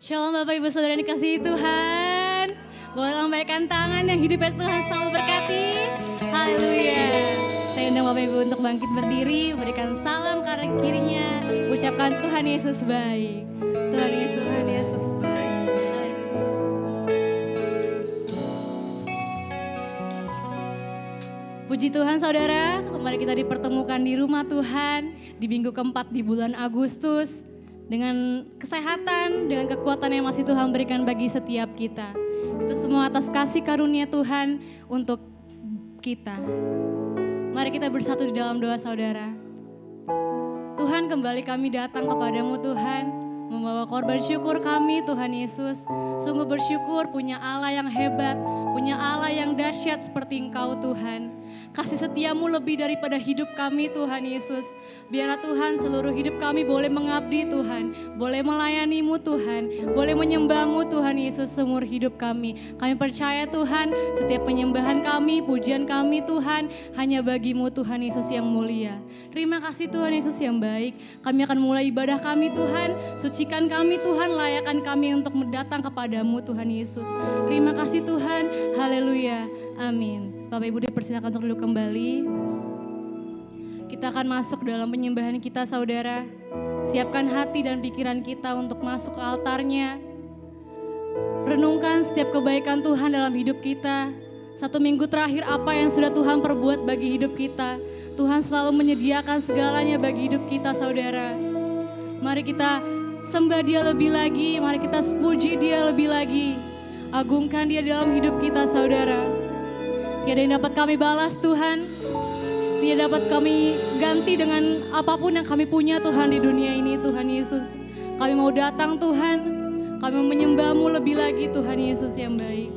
Shalom Bapak Ibu Saudara yang dikasihi Tuhan. Boleh lambaikan tangan yang hidupnya Tuhan selalu berkati. Haleluya. Saya undang Bapak Ibu untuk bangkit berdiri, berikan salam kanan kirinya, ucapkan Tuhan Yesus baik. Tuhan Yesus baik. Haleluya. Puji Tuhan saudara, kembali kita dipertemukan di rumah Tuhan di minggu keempat di bulan Agustus. Dengan kesehatan, dengan kekuatan yang masih Tuhan berikan bagi setiap kita. Itu semua atas kasih karunia Tuhan untuk kita. Mari kita bersatu di dalam doa saudara. Tuhan, kembali kami datang kepadamu Tuhan, membawa korban syukur kami Tuhan Yesus. Sungguh bersyukur punya Allah yang hebat, punya Allah yang dahsyat seperti Engkau Tuhan. Kasih setiamu lebih daripada hidup kami Tuhan Yesus. Biarlah Tuhan seluruh hidup kami boleh mengabdi Tuhan, boleh melayanimu Tuhan, boleh menyembahmu Tuhan Yesus seumur hidup kami. Kami percaya Tuhan setiap penyembahan kami, pujian kami Tuhan hanya bagimu Tuhan Yesus yang mulia. Terima kasih Tuhan Yesus yang baik. Kami akan mulai ibadah kami Tuhan, sucikan kami Tuhan, layakan kami untuk mendatang kepadamu Tuhan Yesus. Terima kasih Tuhan, haleluya, amin. Bapak Ibu dipersilakan untuk duduk kembali. Kita akan masuk dalam penyembahan kita saudara. Siapkan hati dan pikiran kita untuk masuk ke altarnya. Renungkan setiap kebaikan Tuhan dalam hidup kita. 1 minggu terakhir apa yang sudah Tuhan perbuat bagi hidup kita. Tuhan selalu menyediakan segalanya bagi hidup kita saudara. Mari kita sembah Dia lebih lagi. Mari kita puji Dia lebih lagi. Agungkan Dia dalam hidup kita saudara. Tiada yang dapat kami balas Tuhan. Tiada dapat kami ganti dengan apapun yang kami punya Tuhan di dunia ini Tuhan Yesus. Kami mau datang Tuhan. Kami mau menyembah-Mu lebih lagi Tuhan Yesus yang baik.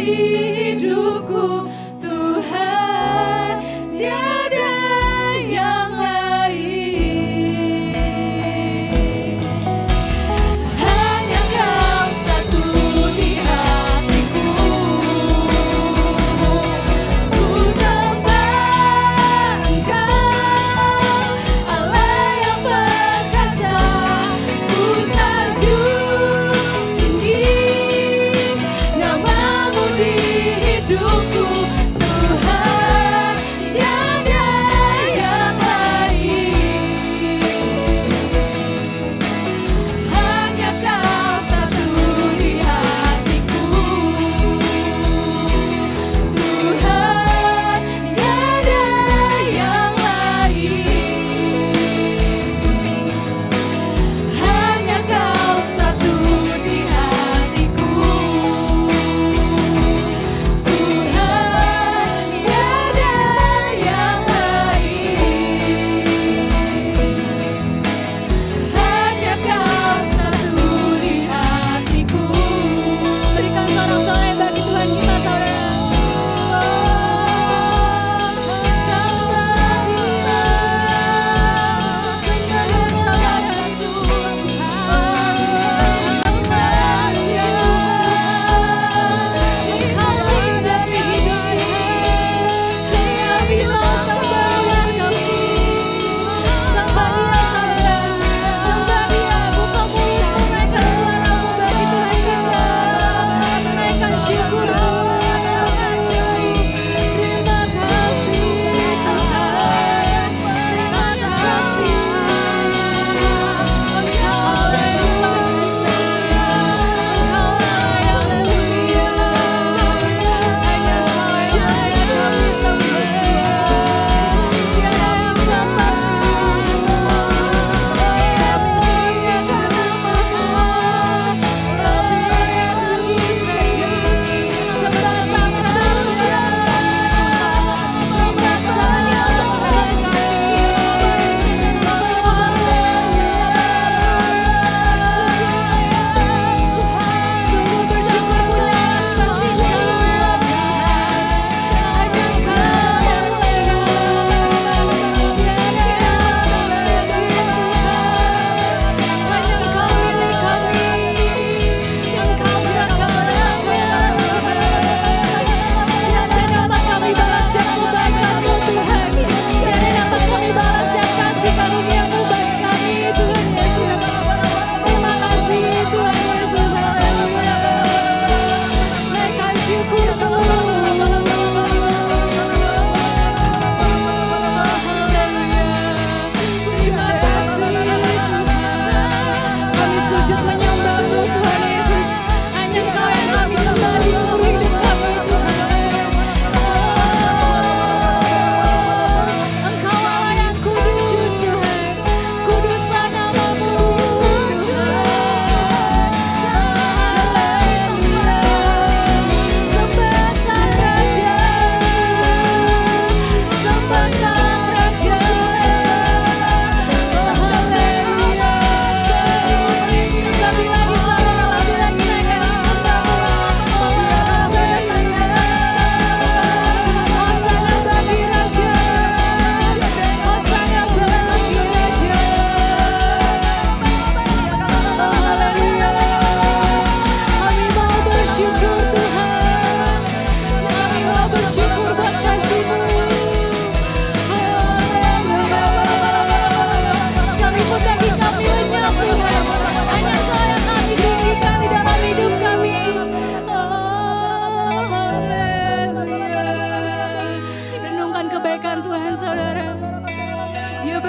hidupku Tuhan, tiada yang lain. Hanya Kau satu di hatiku. Ku sembah Engkau, Allah yang perkasa. Ku sanjung tinggi namamu di hidupku Tuhan, tiada yang lain. Hanya Kau satu di hatiku Tuhan, tiada yang lain. Hanya Kau satu di hatiku Tuhan, tiada yang lain. Hanya Kau satu di hatiku. Berikan sorak-sorai bagi Tuhan kita, saudara.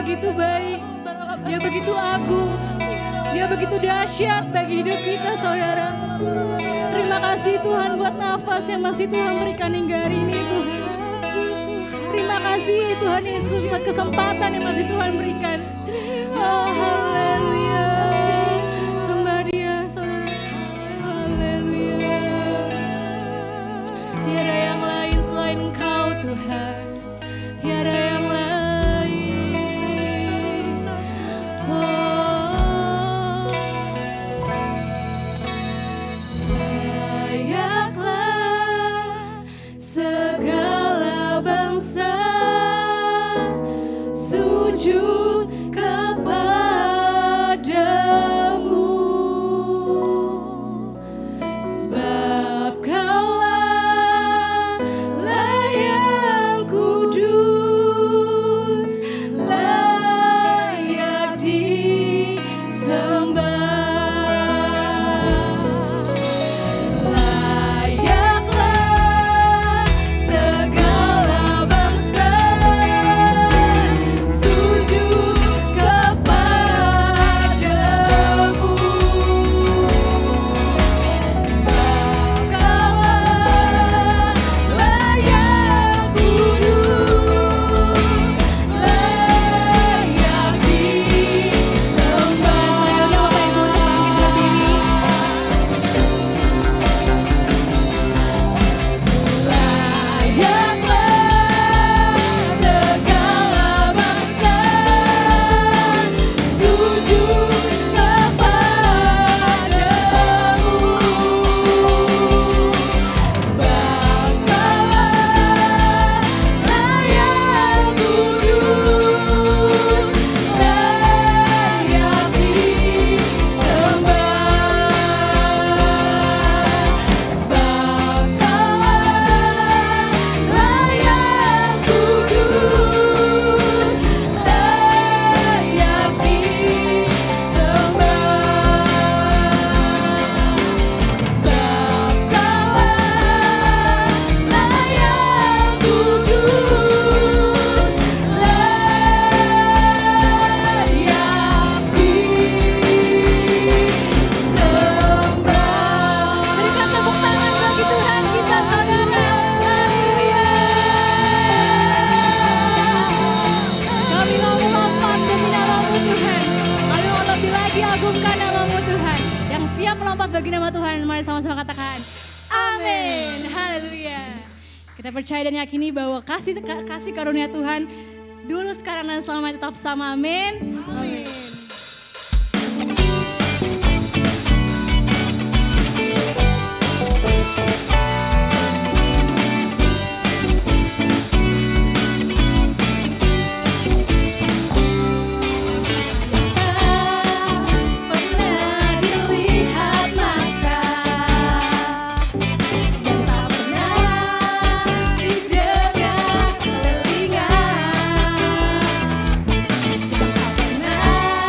begitu baik, Dia begitu agung, Dia begitu dahsyat bagi hidup kita, saudara. Terima kasih Tuhan buat nafas yang masih Tuhan berikan hingga hari ini, Tuhan. Terima kasih Tuhan Yesus buat kesempatan yang masih Tuhan berikan. Oh, haleluya. Sembah Dia, saudara. Haleluya. Tiada yang lain selain Engkau, Tuhan. Tiada yang lain. Layaklah sujud kepadamu, sebab Kaulah yang kudus, layak disembah. Agungkan namamu Tuhan, yang siap melompat bagi nama Tuhan. Mari sama-sama katakan amin, haleluya. Kita percaya dan yakini bahwa kasih karunia Tuhan dulu, sekarang, dan selamanya tetap sama, amin, amin. Pernah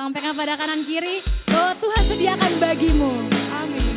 Sampaikan pada kanan kiri bahwa Tuhan sediakan bagimu. Amin.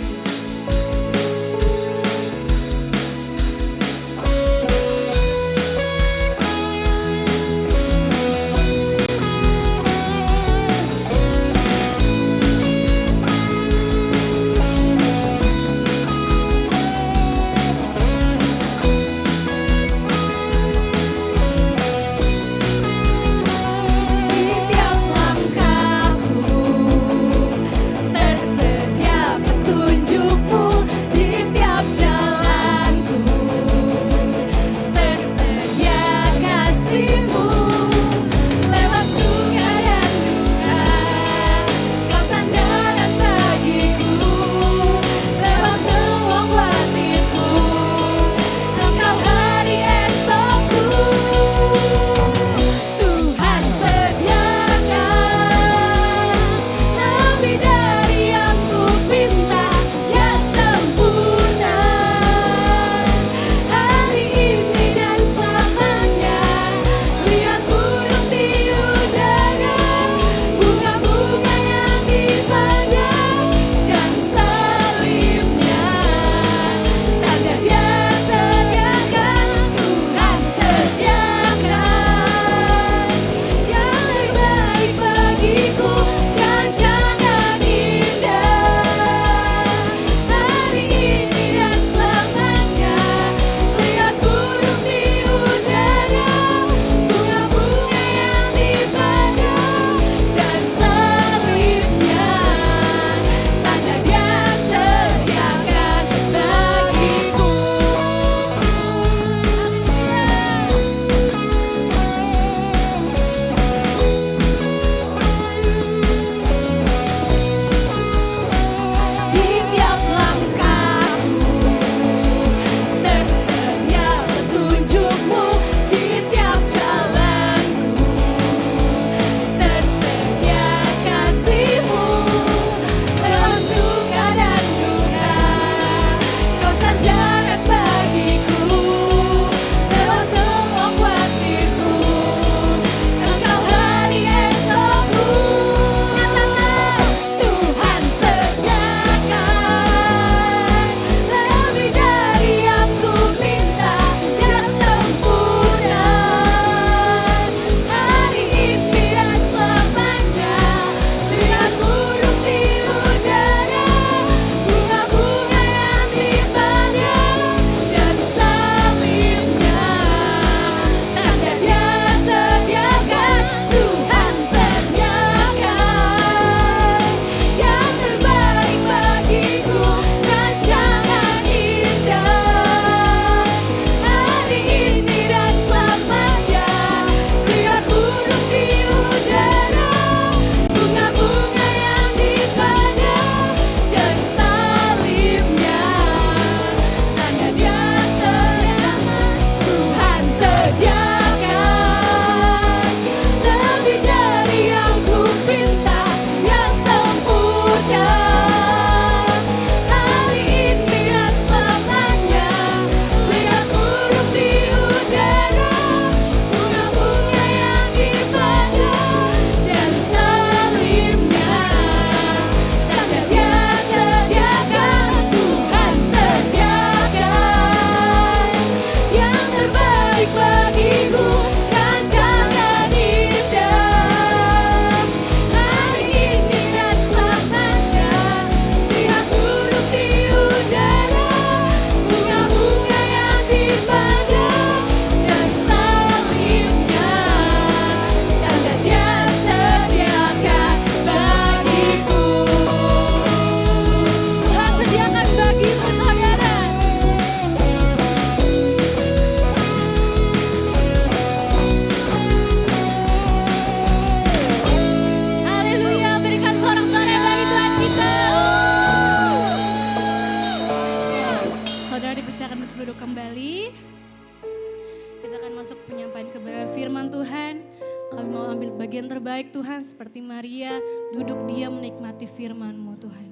bagian terbaik Tuhan, seperti Maria duduk diam menikmati firman-Mu Tuhan.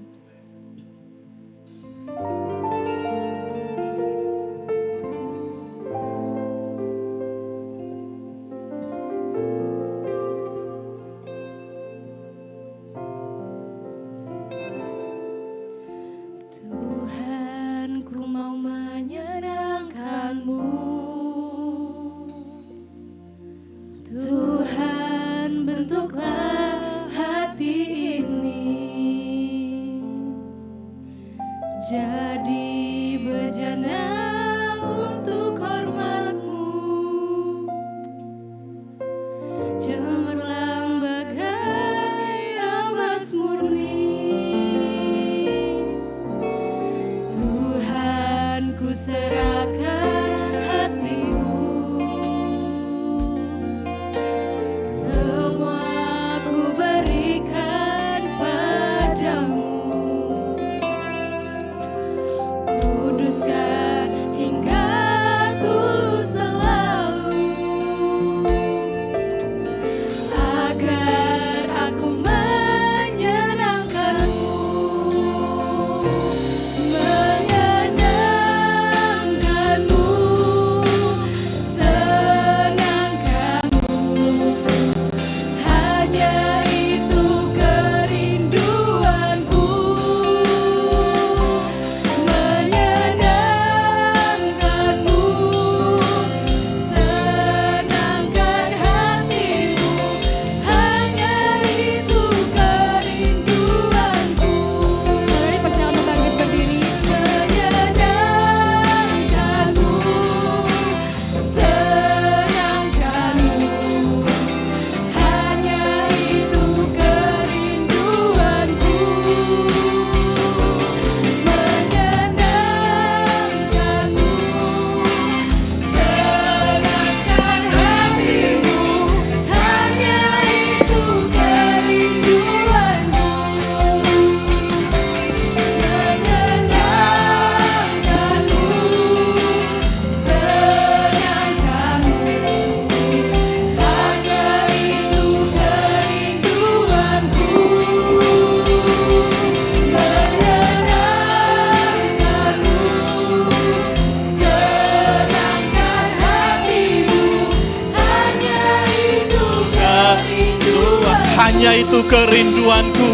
hanya itu kerinduanku.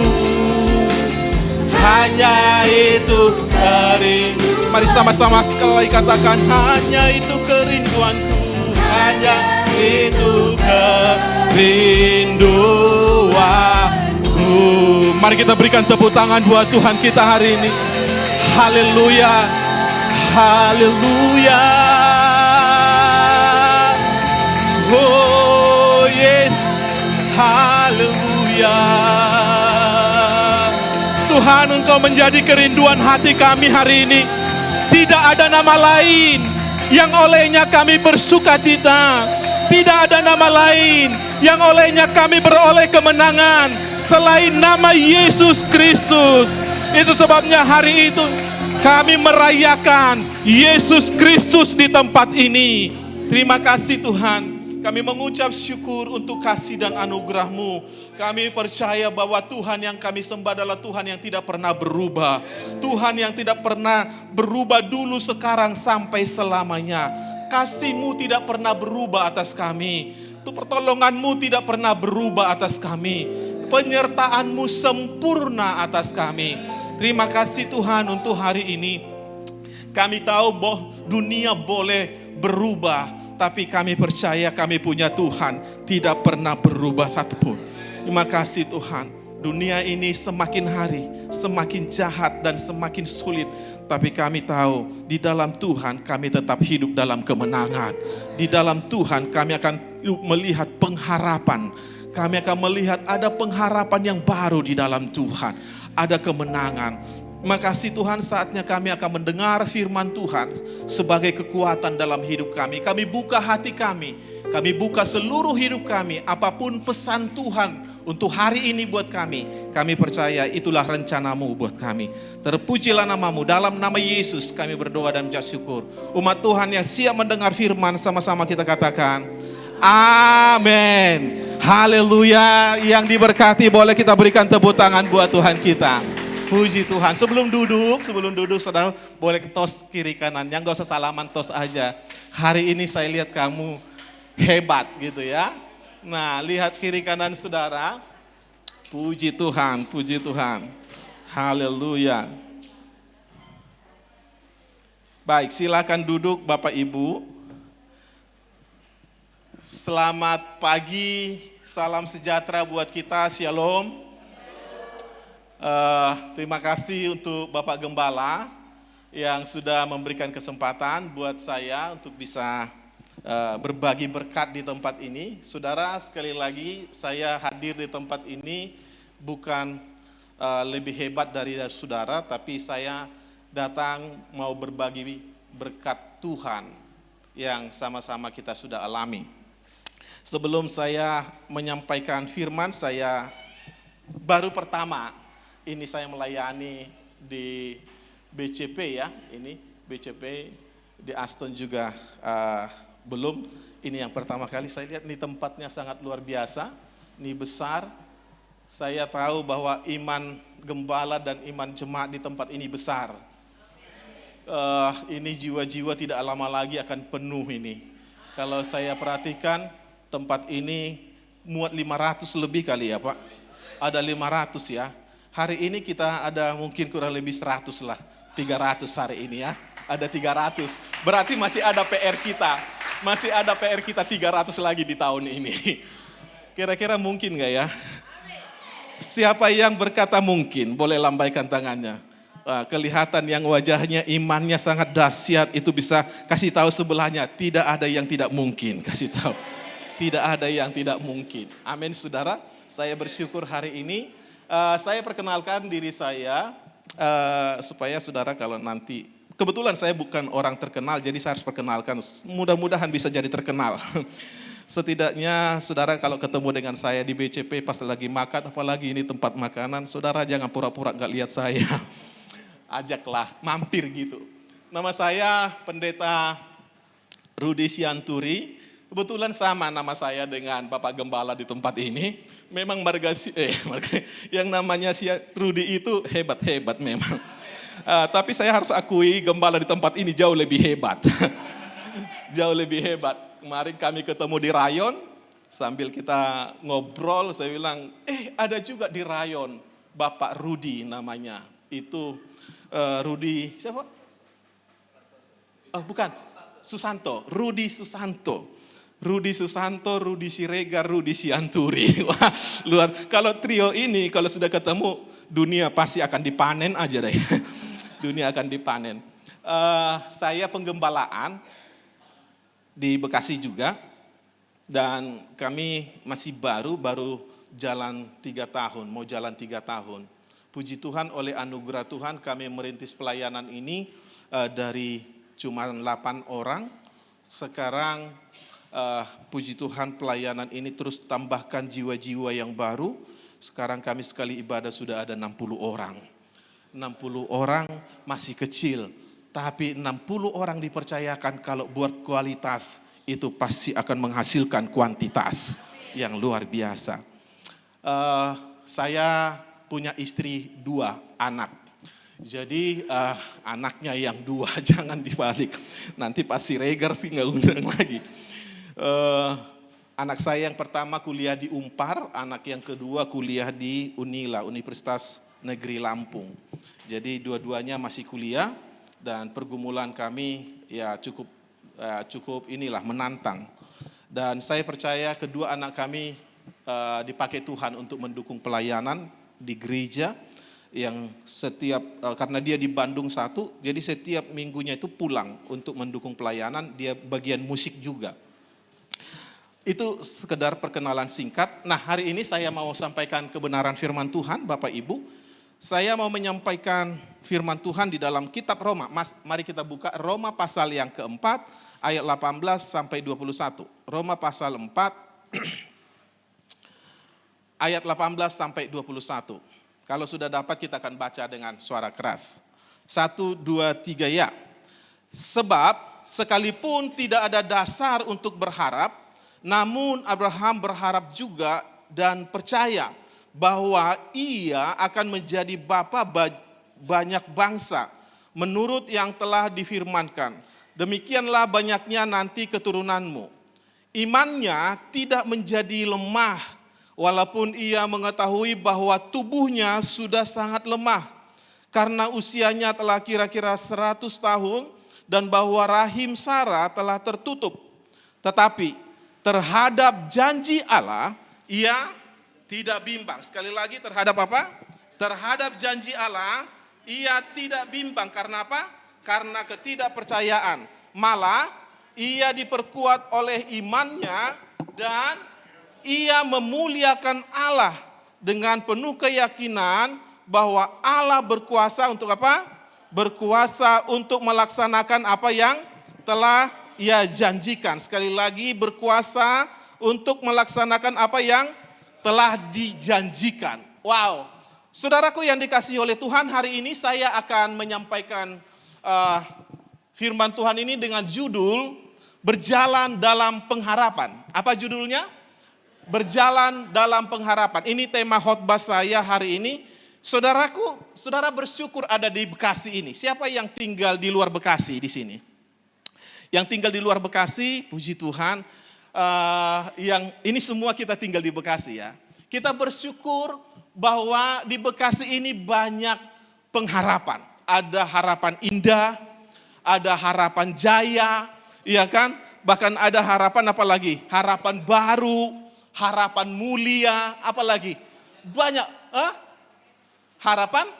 Hanya itu kerinduanku. Mari sama-sama sekali katakan, hanya itu kerinduanku. Hanya itu kerinduanku. Mari kita berikan tepuk tangan buat Tuhan kita hari ini. Haleluya. Haleluya. Oh yes. Haleluya. Tuhan, Engkau menjadi kerinduan hati kami hari ini. Tidak ada nama lain yang olehnya kami bersuka cita. Tidak ada nama lain yang olehnya kami beroleh kemenangan selain nama Yesus Kristus. Itu sebabnya hari itu kami merayakan Yesus Kristus di tempat ini. Terima kasih Tuhan. Kami mengucap syukur untuk kasih dan anugerah-Mu. Kami percaya bahwa Tuhan yang kami sembah adalah Tuhan yang tidak pernah berubah. Tuhan yang tidak pernah berubah dulu, sekarang, sampai selamanya. Kasih-Mu tidak pernah berubah atas kami. Pertolongan-Mu tidak pernah berubah atas kami. Penyertaan-Mu sempurna atas kami. Terima kasih Tuhan untuk hari ini. Kami tahu bahwa dunia boleh berubah, tapi kami percaya kami punya Tuhan tidak pernah berubah satupun. Terima kasih Tuhan. Dunia ini semakin hari semakin jahat dan semakin sulit, tapi kami tahu di dalam Tuhan kami tetap hidup dalam kemenangan. Di dalam Tuhan kami akan melihat pengharapan. Kami akan melihat ada pengharapan yang baru di dalam Tuhan. Ada kemenangan. Makasih Tuhan, saatnya kami akan mendengar firman Tuhan sebagai kekuatan dalam hidup kami. Kami buka hati kami buka seluruh hidup kami. Apapun pesan Tuhan untuk hari ini buat kami percaya itulah rencana-Mu buat kami. Terpujilah nama-Mu, dalam nama Yesus kami berdoa dan mengucap syukur. Umat Tuhan yang siap mendengar firman, sama-sama kita katakan amin. Haleluya. Yang diberkati boleh kita berikan tepuk tangan buat Tuhan kita. Puji Tuhan. Sebelum duduk saudara boleh tos kiri kanan. Yang gak usah salaman, tos aja. Hari ini saya lihat kamu hebat gitu ya. Nah, lihat kiri kanan saudara. Puji Tuhan, puji Tuhan. Haleluya. Baik, silakan duduk Bapak Ibu. Selamat pagi, salam sejahtera buat kita, shalom. Terima kasih untuk Bapak Gembala yang sudah memberikan kesempatan buat saya untuk bisa berbagi berkat di tempat ini. Saudara, sekali lagi saya hadir di tempat ini bukan lebih hebat dari saudara, tapi saya datang mau berbagi berkat Tuhan yang sama-sama kita sudah alami. Sebelum saya menyampaikan firman, saya baru pertama ini saya melayani di BCP ya, ini BCP di Aston juga belum. Ini yang pertama kali saya lihat, ini tempatnya sangat luar biasa, ini besar. Saya tahu bahwa iman gembala dan iman jemaat di tempat ini besar. Ini jiwa-jiwa tidak lama lagi akan penuh ini. Kalau saya perhatikan tempat ini muat 500 lebih kali ya Pak. Ada 500 ya. Hari ini kita ada mungkin kurang lebih 100 lah. 300 hari ini ya. Ada 300. Berarti masih ada PR kita. Masih ada PR kita 300 lagi di tahun ini. Kira-kira mungkin gak ya? Siapa yang berkata mungkin? Boleh lambaikan tangannya. Kelihatan yang wajahnya imannya sangat dahsyat, itu bisa kasih tahu sebelahnya. Tidak ada yang tidak mungkin. Kasih tahu. Tidak ada yang tidak mungkin. Amin saudara. Saya bersyukur hari ini. Saya perkenalkan diri saya supaya saudara kalau nanti, kebetulan saya bukan orang terkenal jadi saya harus perkenalkan, mudah-mudahan bisa jadi terkenal. Setidaknya saudara kalau ketemu dengan saya di BCP pas lagi makan, apalagi ini tempat makanan, saudara jangan pura-pura gak lihat saya. Ajaklah, mampir gitu. Nama saya Pendeta Rudi Sianturi. Kebetulan sama nama saya dengan Bapak Gembala di tempat ini. Memang yang namanya si Rudi itu hebat-hebat memang. Tapi saya harus akui gembala di tempat ini jauh lebih hebat. Jauh lebih hebat. Kemarin kami ketemu di Rayon. Sambil kita ngobrol, saya bilang, ada juga di rayon Bapak Rudi namanya. Itu Rudi, siapa? Oh bukan, Susanto, Rudi Susanto. Rudi Susanto, Rudi Siregar, Rudi Sianturi. Wah, luar. Kalau trio ini, kalau sudah ketemu, dunia pasti akan dipanen aja deh. Dunia akan dipanen. Saya penggembalaan di Bekasi juga. Dan kami masih baru jalan 3 tahun, mau jalan 3 tahun. Puji Tuhan, oleh anugerah Tuhan kami merintis pelayanan ini dari cuma 8 orang. Sekarang puji Tuhan pelayanan ini terus tambahkan jiwa-jiwa yang baru. Sekarang kami sekali ibadah sudah ada 60 orang. 60 orang masih kecil, tapi 60 orang dipercayakan kalau buat kualitas itu pasti akan menghasilkan kuantitas yang luar biasa. Saya punya istri 2 anak. Jadi anaknya yang 2 jangan dibalik. Nanti Pak Siregar sih nggak undang lagi. Anak saya yang pertama kuliah di Unpar, anak yang kedua kuliah di Unila, Universitas Negeri Lampung. Jadi dua-duanya masih kuliah dan pergumulan kami ya cukup inilah menantang. Dan saya percaya kedua anak kami dipakai Tuhan untuk mendukung pelayanan di gereja yang setiap, karena dia di Bandung 1, jadi setiap minggunya itu pulang untuk mendukung pelayanan, dia bagian musik juga. Itu sekedar perkenalan singkat. Nah, hari ini saya mau sampaikan kebenaran firman Tuhan, Bapak Ibu. Saya mau menyampaikan firman Tuhan di dalam kitab Roma. Mari kita buka Roma pasal yang keempat, ayat 18 sampai 21. Roma pasal 4, ayat 18 sampai 21. Kalau sudah dapat kita akan baca dengan suara keras. 1, 2, 3 ya. Sebab sekalipun tidak ada dasar untuk berharap, namun Abraham berharap juga dan percaya bahwa ia akan menjadi bapa banyak bangsa menurut yang telah difirmankan. Demikianlah banyaknya nanti keturunanmu. Imannya tidak menjadi lemah walaupun ia mengetahui bahwa tubuhnya sudah sangat lemah karena usianya telah kira-kira 100 tahun dan bahwa rahim Sarah telah tertutup. Tetapi terhadap janji Allah ia tidak bimbang. Sekali lagi terhadap apa? Terhadap janji Allah ia tidak bimbang. Karena apa? Karena ketidakpercayaan. Malah ia diperkuat oleh imannya dan ia memuliakan Allah dengan penuh keyakinan bahwa Allah berkuasa untuk apa? Berkuasa untuk melaksanakan apa yang telah ia janjikan. Sekali lagi berkuasa untuk melaksanakan apa yang telah dijanjikan. Wow. Saudaraku yang dikasihi oleh Tuhan, hari ini saya akan menyampaikan firman Tuhan ini dengan judul Berjalan dalam Pengharapan. Apa judulnya? Berjalan dalam pengharapan. Ini tema khotbah saya hari ini. Saudaraku, saudara bersyukur ada di Bekasi ini. Siapa yang tinggal di luar Bekasi di sini? Yang tinggal di luar Bekasi, puji Tuhan. Yang ini semua kita tinggal di Bekasi ya. Kita bersyukur bahwa di Bekasi ini banyak pengharapan. Ada harapan indah, ada harapan jaya, ya kan? Bahkan ada harapan apa lagi? Harapan baru, harapan mulia, apa lagi? Banyak. Harapan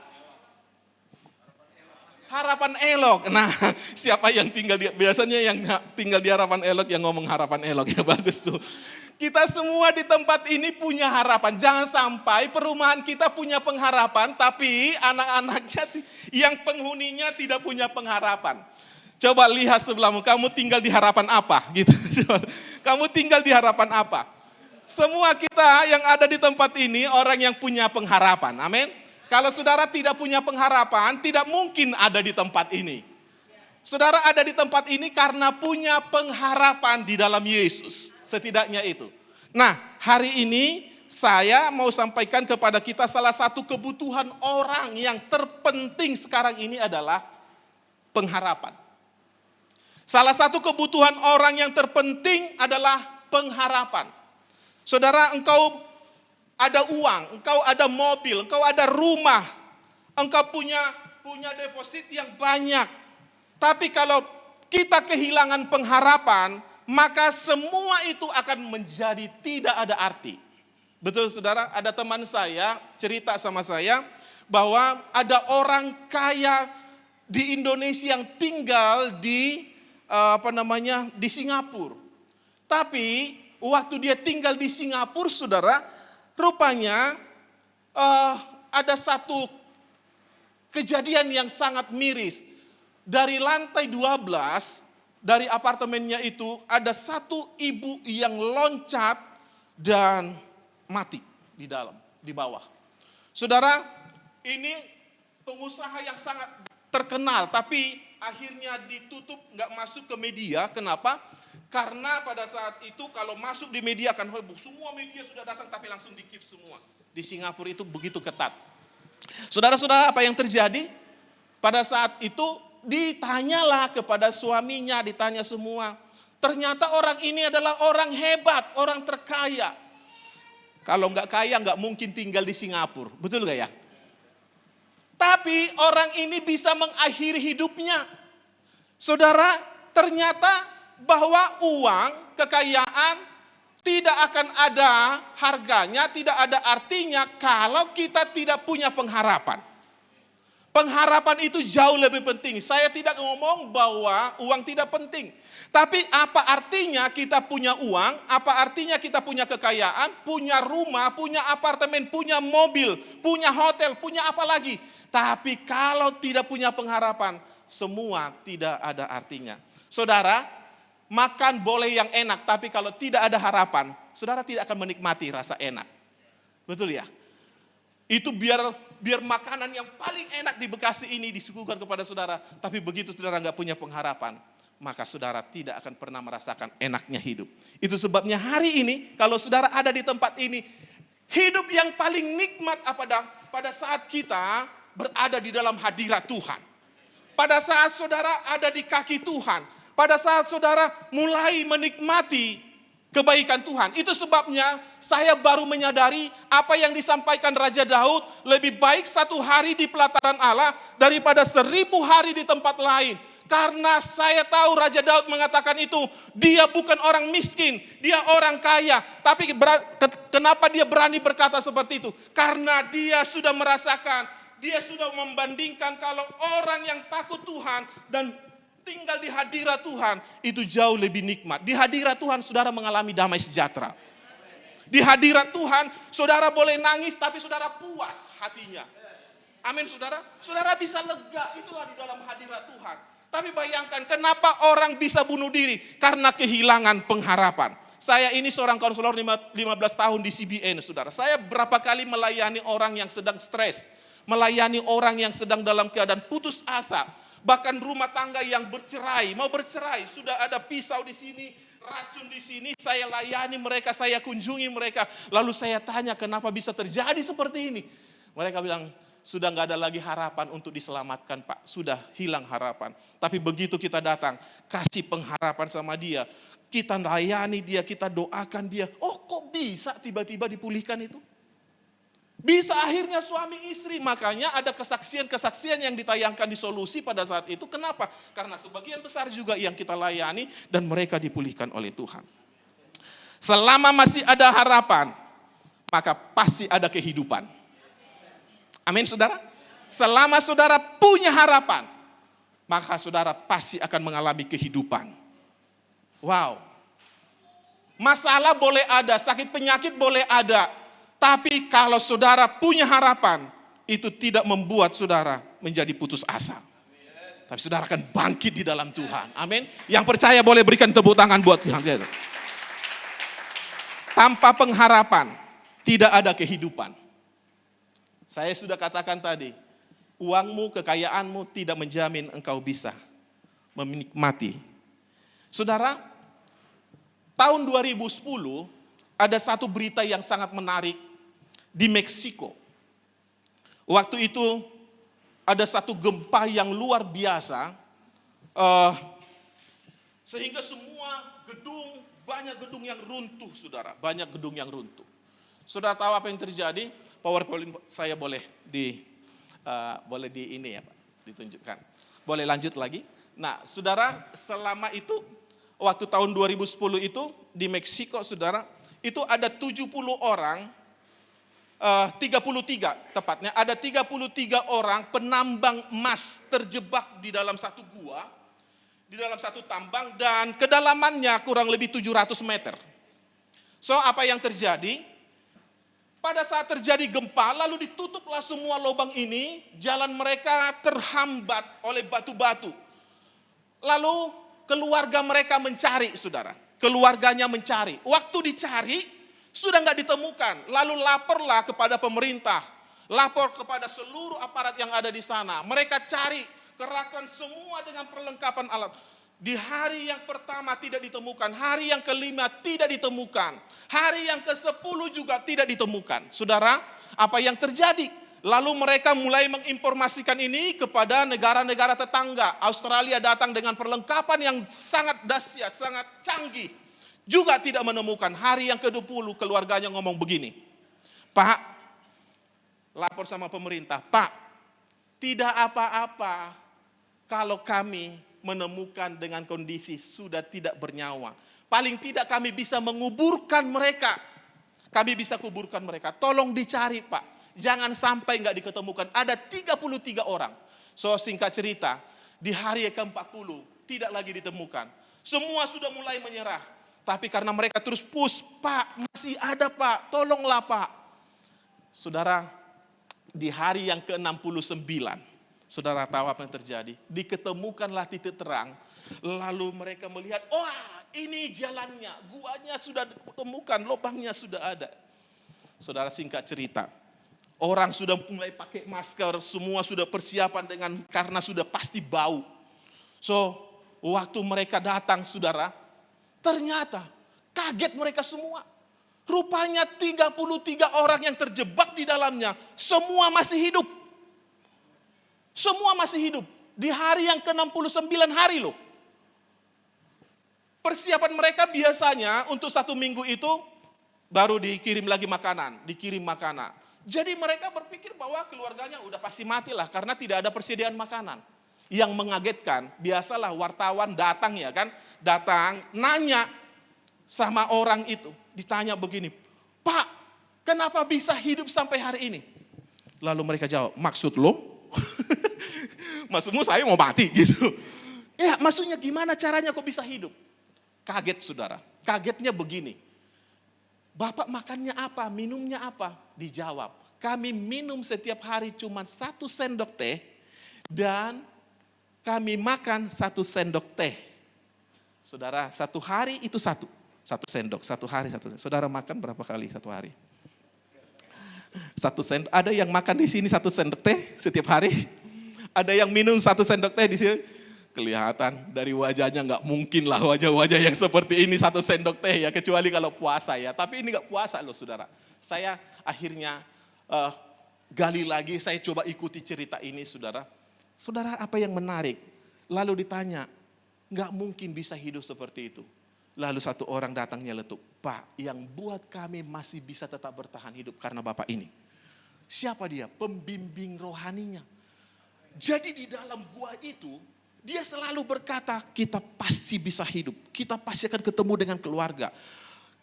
elok. Nah, siapa yang tinggal biasanya yang tinggal di harapan elok yang ngomong harapan elok ya, bagus tuh. Kita semua di tempat ini punya harapan. Jangan sampai perumahan kita punya pengharapan, tapi anak-anaknya yang penghuninya tidak punya pengharapan. Coba lihat sebelahmu, kamu tinggal di harapan apa? Gitu. Kamu tinggal di harapan apa? Semua kita yang ada di tempat ini orang yang punya pengharapan. Amin. Kalau saudara tidak punya pengharapan, tidak mungkin ada di tempat ini. Saudara ada di tempat ini karena punya pengharapan di dalam Yesus. Setidaknya itu. Nah, hari ini saya mau sampaikan kepada kita salah satu kebutuhan orang yang terpenting sekarang ini adalah pengharapan. Salah satu kebutuhan orang yang terpenting adalah pengharapan. Saudara, engkau ada uang, engkau ada mobil, engkau ada rumah, engkau punya deposit yang banyak. Tapi kalau kita kehilangan pengharapan, maka semua itu akan menjadi tidak ada arti. Betul saudara, ada teman saya cerita sama saya bahwa ada orang kaya di Indonesia yang tinggal di di Singapura. Tapi waktu dia tinggal di Singapura, saudara, rupanya ada satu kejadian yang sangat miris. Dari lantai 12 dari apartemennya itu ada satu ibu yang loncat dan mati di bawah. Saudara, ini pengusaha yang sangat terkenal, tapi akhirnya ditutup, nggak masuk ke media. Kenapa? Karena pada saat itu kalau masuk di media akan heboh. Semua media sudah datang tapi langsung di-keep semua. Di Singapura itu begitu ketat. Saudara-saudara, apa yang terjadi? Pada saat itu ditanyalah kepada suaminya, ditanya semua. Ternyata orang ini adalah orang hebat, orang terkaya. Kalau nggak kaya nggak mungkin tinggal di Singapura. Betul nggak ya? Tapi orang ini bisa mengakhiri hidupnya. Saudara, ternyata bahwa uang, kekayaan tidak akan ada harganya, tidak ada artinya kalau kita tidak punya pengharapan. Pengharapan itu jauh lebih penting. Saya tidak ngomong bahwa uang tidak penting. Tapi apa artinya kita punya uang, apa artinya kita punya kekayaan, punya rumah, punya apartemen, punya mobil, punya hotel, punya apa lagi. Tapi kalau tidak punya pengharapan, semua tidak ada artinya. Saudara, makan boleh yang enak, tapi kalau tidak ada harapan, saudara tidak akan menikmati rasa enak. Betul ya? Itu biar makanan yang paling enak di Bekasi ini disuguhkan kepada saudara, tapi begitu saudara nggak punya pengharapan, maka saudara tidak akan pernah merasakan enaknya hidup. Itu sebabnya hari ini, kalau saudara ada di tempat ini, hidup yang paling nikmat pada saat kita berada di dalam hadirat Tuhan. Pada saat saudara ada di kaki Tuhan, pada saat saudara mulai menikmati kebaikan Tuhan. Itu sebabnya saya baru menyadari apa yang disampaikan Raja Daud, lebih baik 1 hari di pelataran Allah daripada 1000 hari di tempat lain. Karena saya tahu Raja Daud mengatakan itu, dia bukan orang miskin, dia orang kaya. Tapi kenapa dia berani berkata seperti itu? Karena dia sudah merasakan, dia sudah membandingkan kalau orang yang takut Tuhan dan tinggal di hadirat Tuhan itu jauh lebih nikmat. Di hadirat Tuhan saudara mengalami damai sejahtera. Di hadirat Tuhan saudara boleh nangis tapi saudara puas hatinya. Amin saudara. Saudara bisa lega, itulah di dalam hadirat Tuhan. Tapi bayangkan kenapa orang bisa bunuh diri? Karena kehilangan pengharapan. Saya ini seorang konselor 15 tahun di CBN saudara. Saya berapa kali melayani orang yang sedang stres. Melayani orang yang sedang dalam keadaan putus asa. Bahkan rumah tangga yang mau bercerai, sudah ada pisau di sini, racun di sini, saya layani mereka, saya kunjungi mereka. Lalu saya tanya kenapa bisa terjadi seperti ini. Mereka bilang, sudah nggak ada lagi harapan untuk diselamatkan Pak, sudah hilang harapan. Tapi begitu kita datang, kasih pengharapan sama dia, kita layani dia, kita doakan dia. Oh kok bisa tiba-tiba dipulihkan itu? Bisa akhirnya suami istri, makanya ada kesaksian-kesaksian yang ditayangkan di Solusi pada saat itu. Kenapa? Karena sebagian besar juga yang kita layani dan mereka dipulihkan oleh Tuhan. Selama masih ada harapan, maka pasti ada kehidupan. Amin saudara? Selama saudara punya harapan, maka saudara pasti akan mengalami kehidupan. Wow. Masalah boleh ada, sakit penyakit boleh ada. Tapi kalau saudara punya harapan, itu tidak membuat saudara menjadi putus asa. Tapi saudara akan bangkit di dalam Tuhan. Amin. Yang percaya boleh berikan tepuk tangan buat Tuhan. Tanpa pengharapan, tidak ada kehidupan. Saya sudah katakan tadi, uangmu, kekayaanmu tidak menjamin engkau bisa menikmati. Saudara, tahun 2010 ada satu berita yang sangat menarik di Meksiko. Waktu itu ada satu gempa yang luar biasa, sehingga semua gedung banyak gedung yang runtuh, saudara. Banyak gedung yang runtuh. Saudara tahu apa yang terjadi? PowerPoint saya boleh di ini ya Pak, ditunjukkan. Boleh lanjut lagi. Nah, saudara, selama itu, waktu tahun 2010 itu, di Meksiko, saudara, itu ada 70 orang, 33 tepatnya, ada 33 orang penambang emas terjebak di dalam satu gua, di dalam satu tambang, dan kedalamannya kurang lebih 700 meter. So, apa yang terjadi? Pada saat terjadi gempa, lalu ditutuplah semua lubang ini, jalan mereka terhambat oleh batu-batu. Lalu keluarga mereka mencari, saudara. Keluarganya mencari. Waktu dicari, sudah nggak ditemukan. Lalu laporlah kepada pemerintah. Lapor kepada seluruh aparat yang ada di sana. Mereka cari, kerahkan semua dengan perlengkapan alat. Di hari yang pertama tidak ditemukan. Hari yang kelima tidak ditemukan. Hari yang ke-10 juga tidak ditemukan. Saudara, apa yang terjadi? Lalu mereka mulai menginformasikan ini kepada negara-negara tetangga. Australia datang dengan perlengkapan yang sangat dahsyat, sangat canggih. Juga tidak menemukan. Hari yang ke-20 keluarganya ngomong begini. Pak, lapor sama pemerintah. Pak, tidak apa-apa kalau kami menemukan dengan kondisi sudah tidak bernyawa. Paling tidak kami bisa menguburkan mereka. Kami bisa kuburkan mereka. Tolong dicari Pak. Jangan sampai nggak diketemukan. Ada 33 orang. So singkat cerita, di hari ke-40 tidak lagi ditemukan. Semua sudah mulai menyerah. Tapi karena mereka terus push, Pak masih ada Pak, tolonglah Pak. Saudara, di hari yang ke-69, saudara tahu apa yang terjadi? Diketemukanlah titik terang. Lalu mereka melihat, wah ini jalannya, guanya sudah ditemukan, lubangnya sudah ada. Saudara singkat cerita, orang sudah mulai pakai masker, semua sudah persiapan karena sudah pasti bau. So, waktu mereka datang saudara, ternyata kaget mereka semua. Rupanya 33 orang yang terjebak di dalamnya, semua masih hidup. Semua masih hidup. Di hari yang ke-69 hari loh. Persiapan mereka biasanya untuk 1 minggu itu baru dikirim lagi makanan, dikirim makanan. Jadi mereka berpikir bahwa keluarganya udah pasti mati lah karena tidak ada persediaan makanan. Yang mengagetkan, biasalah wartawan datang ya kan, datang nanya sama orang itu, ditanya begini, Pak, kenapa bisa hidup sampai hari ini? Lalu mereka jawab, maksud lo? Maksudmu saya mau mati gitu. Ya maksudnya gimana caranya kok bisa hidup? Kaget saudara, kagetnya begini. Bapak makannya apa, minumnya apa? Dijawab, kami minum setiap hari cuma 1 sendok teh dan kami makan 1 sendok teh. Saudara, 1 hari itu 1 sendok, 1 hari 1. Saudara makan berapa kali 1 hari? 1 sendok. Ada yang makan di sini 1 sendok teh setiap hari? Ada yang minum 1 sendok teh di sini? Kelihatan dari wajahnya nggak mungkin lah wajah-wajah yang seperti ini 1 sendok teh ya, kecuali kalau puasa ya. Tapi ini nggak puasa loh saudara. Saya akhirnya gali lagi, saya coba ikuti cerita ini saudara. Saudara, apa yang menarik? Lalu ditanya, nggak mungkin bisa hidup seperti itu. Lalu satu orang datang nyeletuk, Pak, yang buat kami masih bisa tetap bertahan hidup karena Bapak ini. Siapa dia? Pembimbing rohaninya. Jadi di dalam gua itu, dia selalu berkata, kita pasti bisa hidup. Kita pasti akan ketemu dengan keluarga.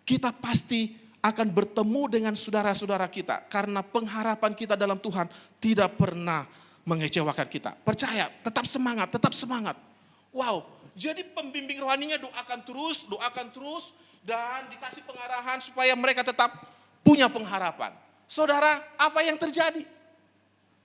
Kita pasti akan bertemu dengan saudara-saudara kita. Karena pengharapan kita dalam Tuhan tidak pernah mengecewakan kita. Percaya, tetap semangat, tetap semangat. Wow, jadi pembimbing rohaninya doakan terus, dan dikasih pengarahan supaya mereka tetap punya pengharapan. Saudara, apa yang terjadi?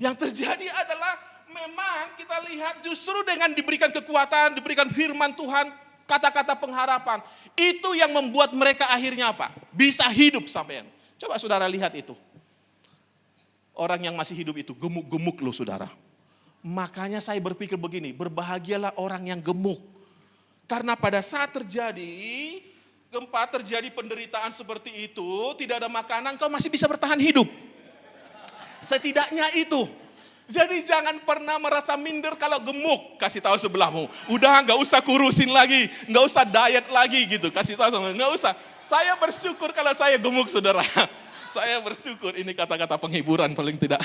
Yang terjadi adalah memang kita lihat justru dengan diberikan kekuatan, diberikan firman Tuhan, kata-kata pengharapan. Itu yang membuat mereka akhirnya apa? Bisa hidup sampean. Coba saudara lihat itu. Orang yang masih hidup itu gemuk-gemuk loh saudara. Makanya saya berpikir begini, berbahagialah orang yang gemuk. Karena pada saat terjadi gempa, terjadi penderitaan seperti itu, tidak ada makanan, kau masih bisa bertahan hidup. Setidaknya itu. Jadi jangan pernah merasa minder kalau gemuk. Kasih tahu sebelahmu, udah nggak usah kurusin lagi, nggak usah diet lagi gitu. Kasih tahu sama, nggak usah. Saya bersyukur kalau saya gemuk, saudara. Saya bersyukur, ini kata-kata penghiburan paling tidak.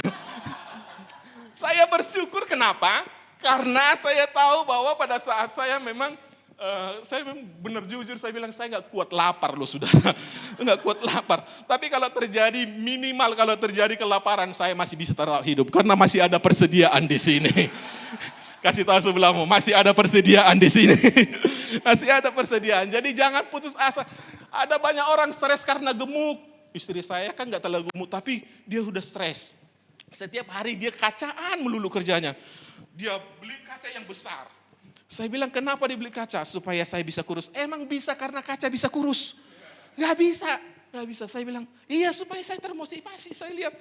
Saya bersyukur kenapa? Karena saya tahu bahwa pada saat saya memang saya benar jujur, saya bilang saya nggak kuat lapar loh saudara. Nggak kuat lapar. Tapi kalau terjadi, minimal kalau terjadi kelaparan, saya masih bisa tetap hidup. Karena masih ada persediaan di sini. Kasih tahu sebelahmu, masih ada persediaan di sini. Masih ada persediaan. Jadi jangan putus asa. Ada banyak orang stres karena gemuk. Istri saya kan nggak terlalu gemuk, tapi dia udah stres. Setiap hari dia kacaan melulu kerjanya. Dia beli kaca yang besar. Saya bilang, kenapa dibeli kaca? Supaya saya bisa kurus. Emang bisa karena kaca bisa kurus? Gak bisa. Saya bilang, iya supaya saya termotivasi. Saya lihat,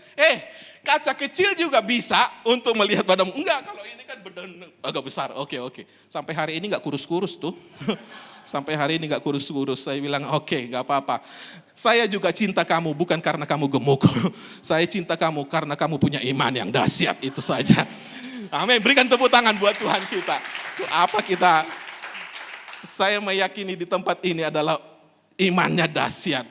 kaca kecil juga bisa untuk melihat badanmu. Enggak, kalau ini kan badan agak besar. Oke. Sampai hari ini gak kurus-kurus tuh. Sampai hari ini gak kurus-kurus. Saya bilang, oke, gak apa-apa. Saya juga cinta kamu bukan karena kamu gemuk. Saya cinta kamu karena kamu punya iman yang dahsyat, itu saja. Amin, berikan tepuk tangan buat Tuhan kita. Apa kita, saya meyakini di tempat ini adalah imannya dahsyat.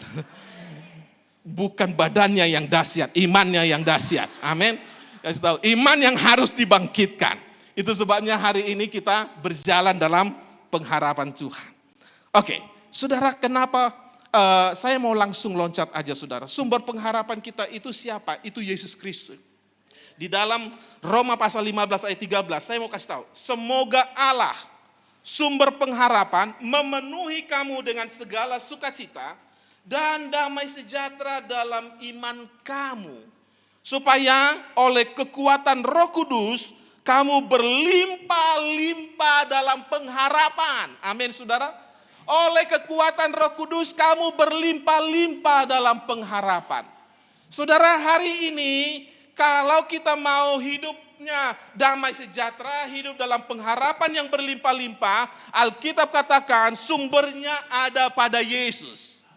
Bukan badannya yang dahsyat, imannya yang dahsyat. Amin. Kasih tahu, iman yang harus dibangkitkan. Itu sebabnya hari ini kita berjalan dalam pengharapan Tuhan. Oke, saudara, kenapa saya mau langsung loncat aja saudara. Sumber pengharapan kita itu siapa? Itu Yesus Kristus. Di dalam Roma pasal 15 ayat 13, saya mau kasih tahu. Semoga Allah, sumber pengharapan, memenuhi kamu dengan segala sukacita dan damai sejahtera dalam iman kamu. Supaya oleh kekuatan Roh Kudus, kamu berlimpah-limpah dalam pengharapan. Amin, saudara. Oleh kekuatan Roh Kudus, kamu berlimpah-limpah dalam pengharapan. Saudara, hari ini, kalau kita mau hidupnya damai sejahtera, hidup dalam pengharapan yang berlimpah-limpah, Alkitab katakan sumbernya ada pada Yesus.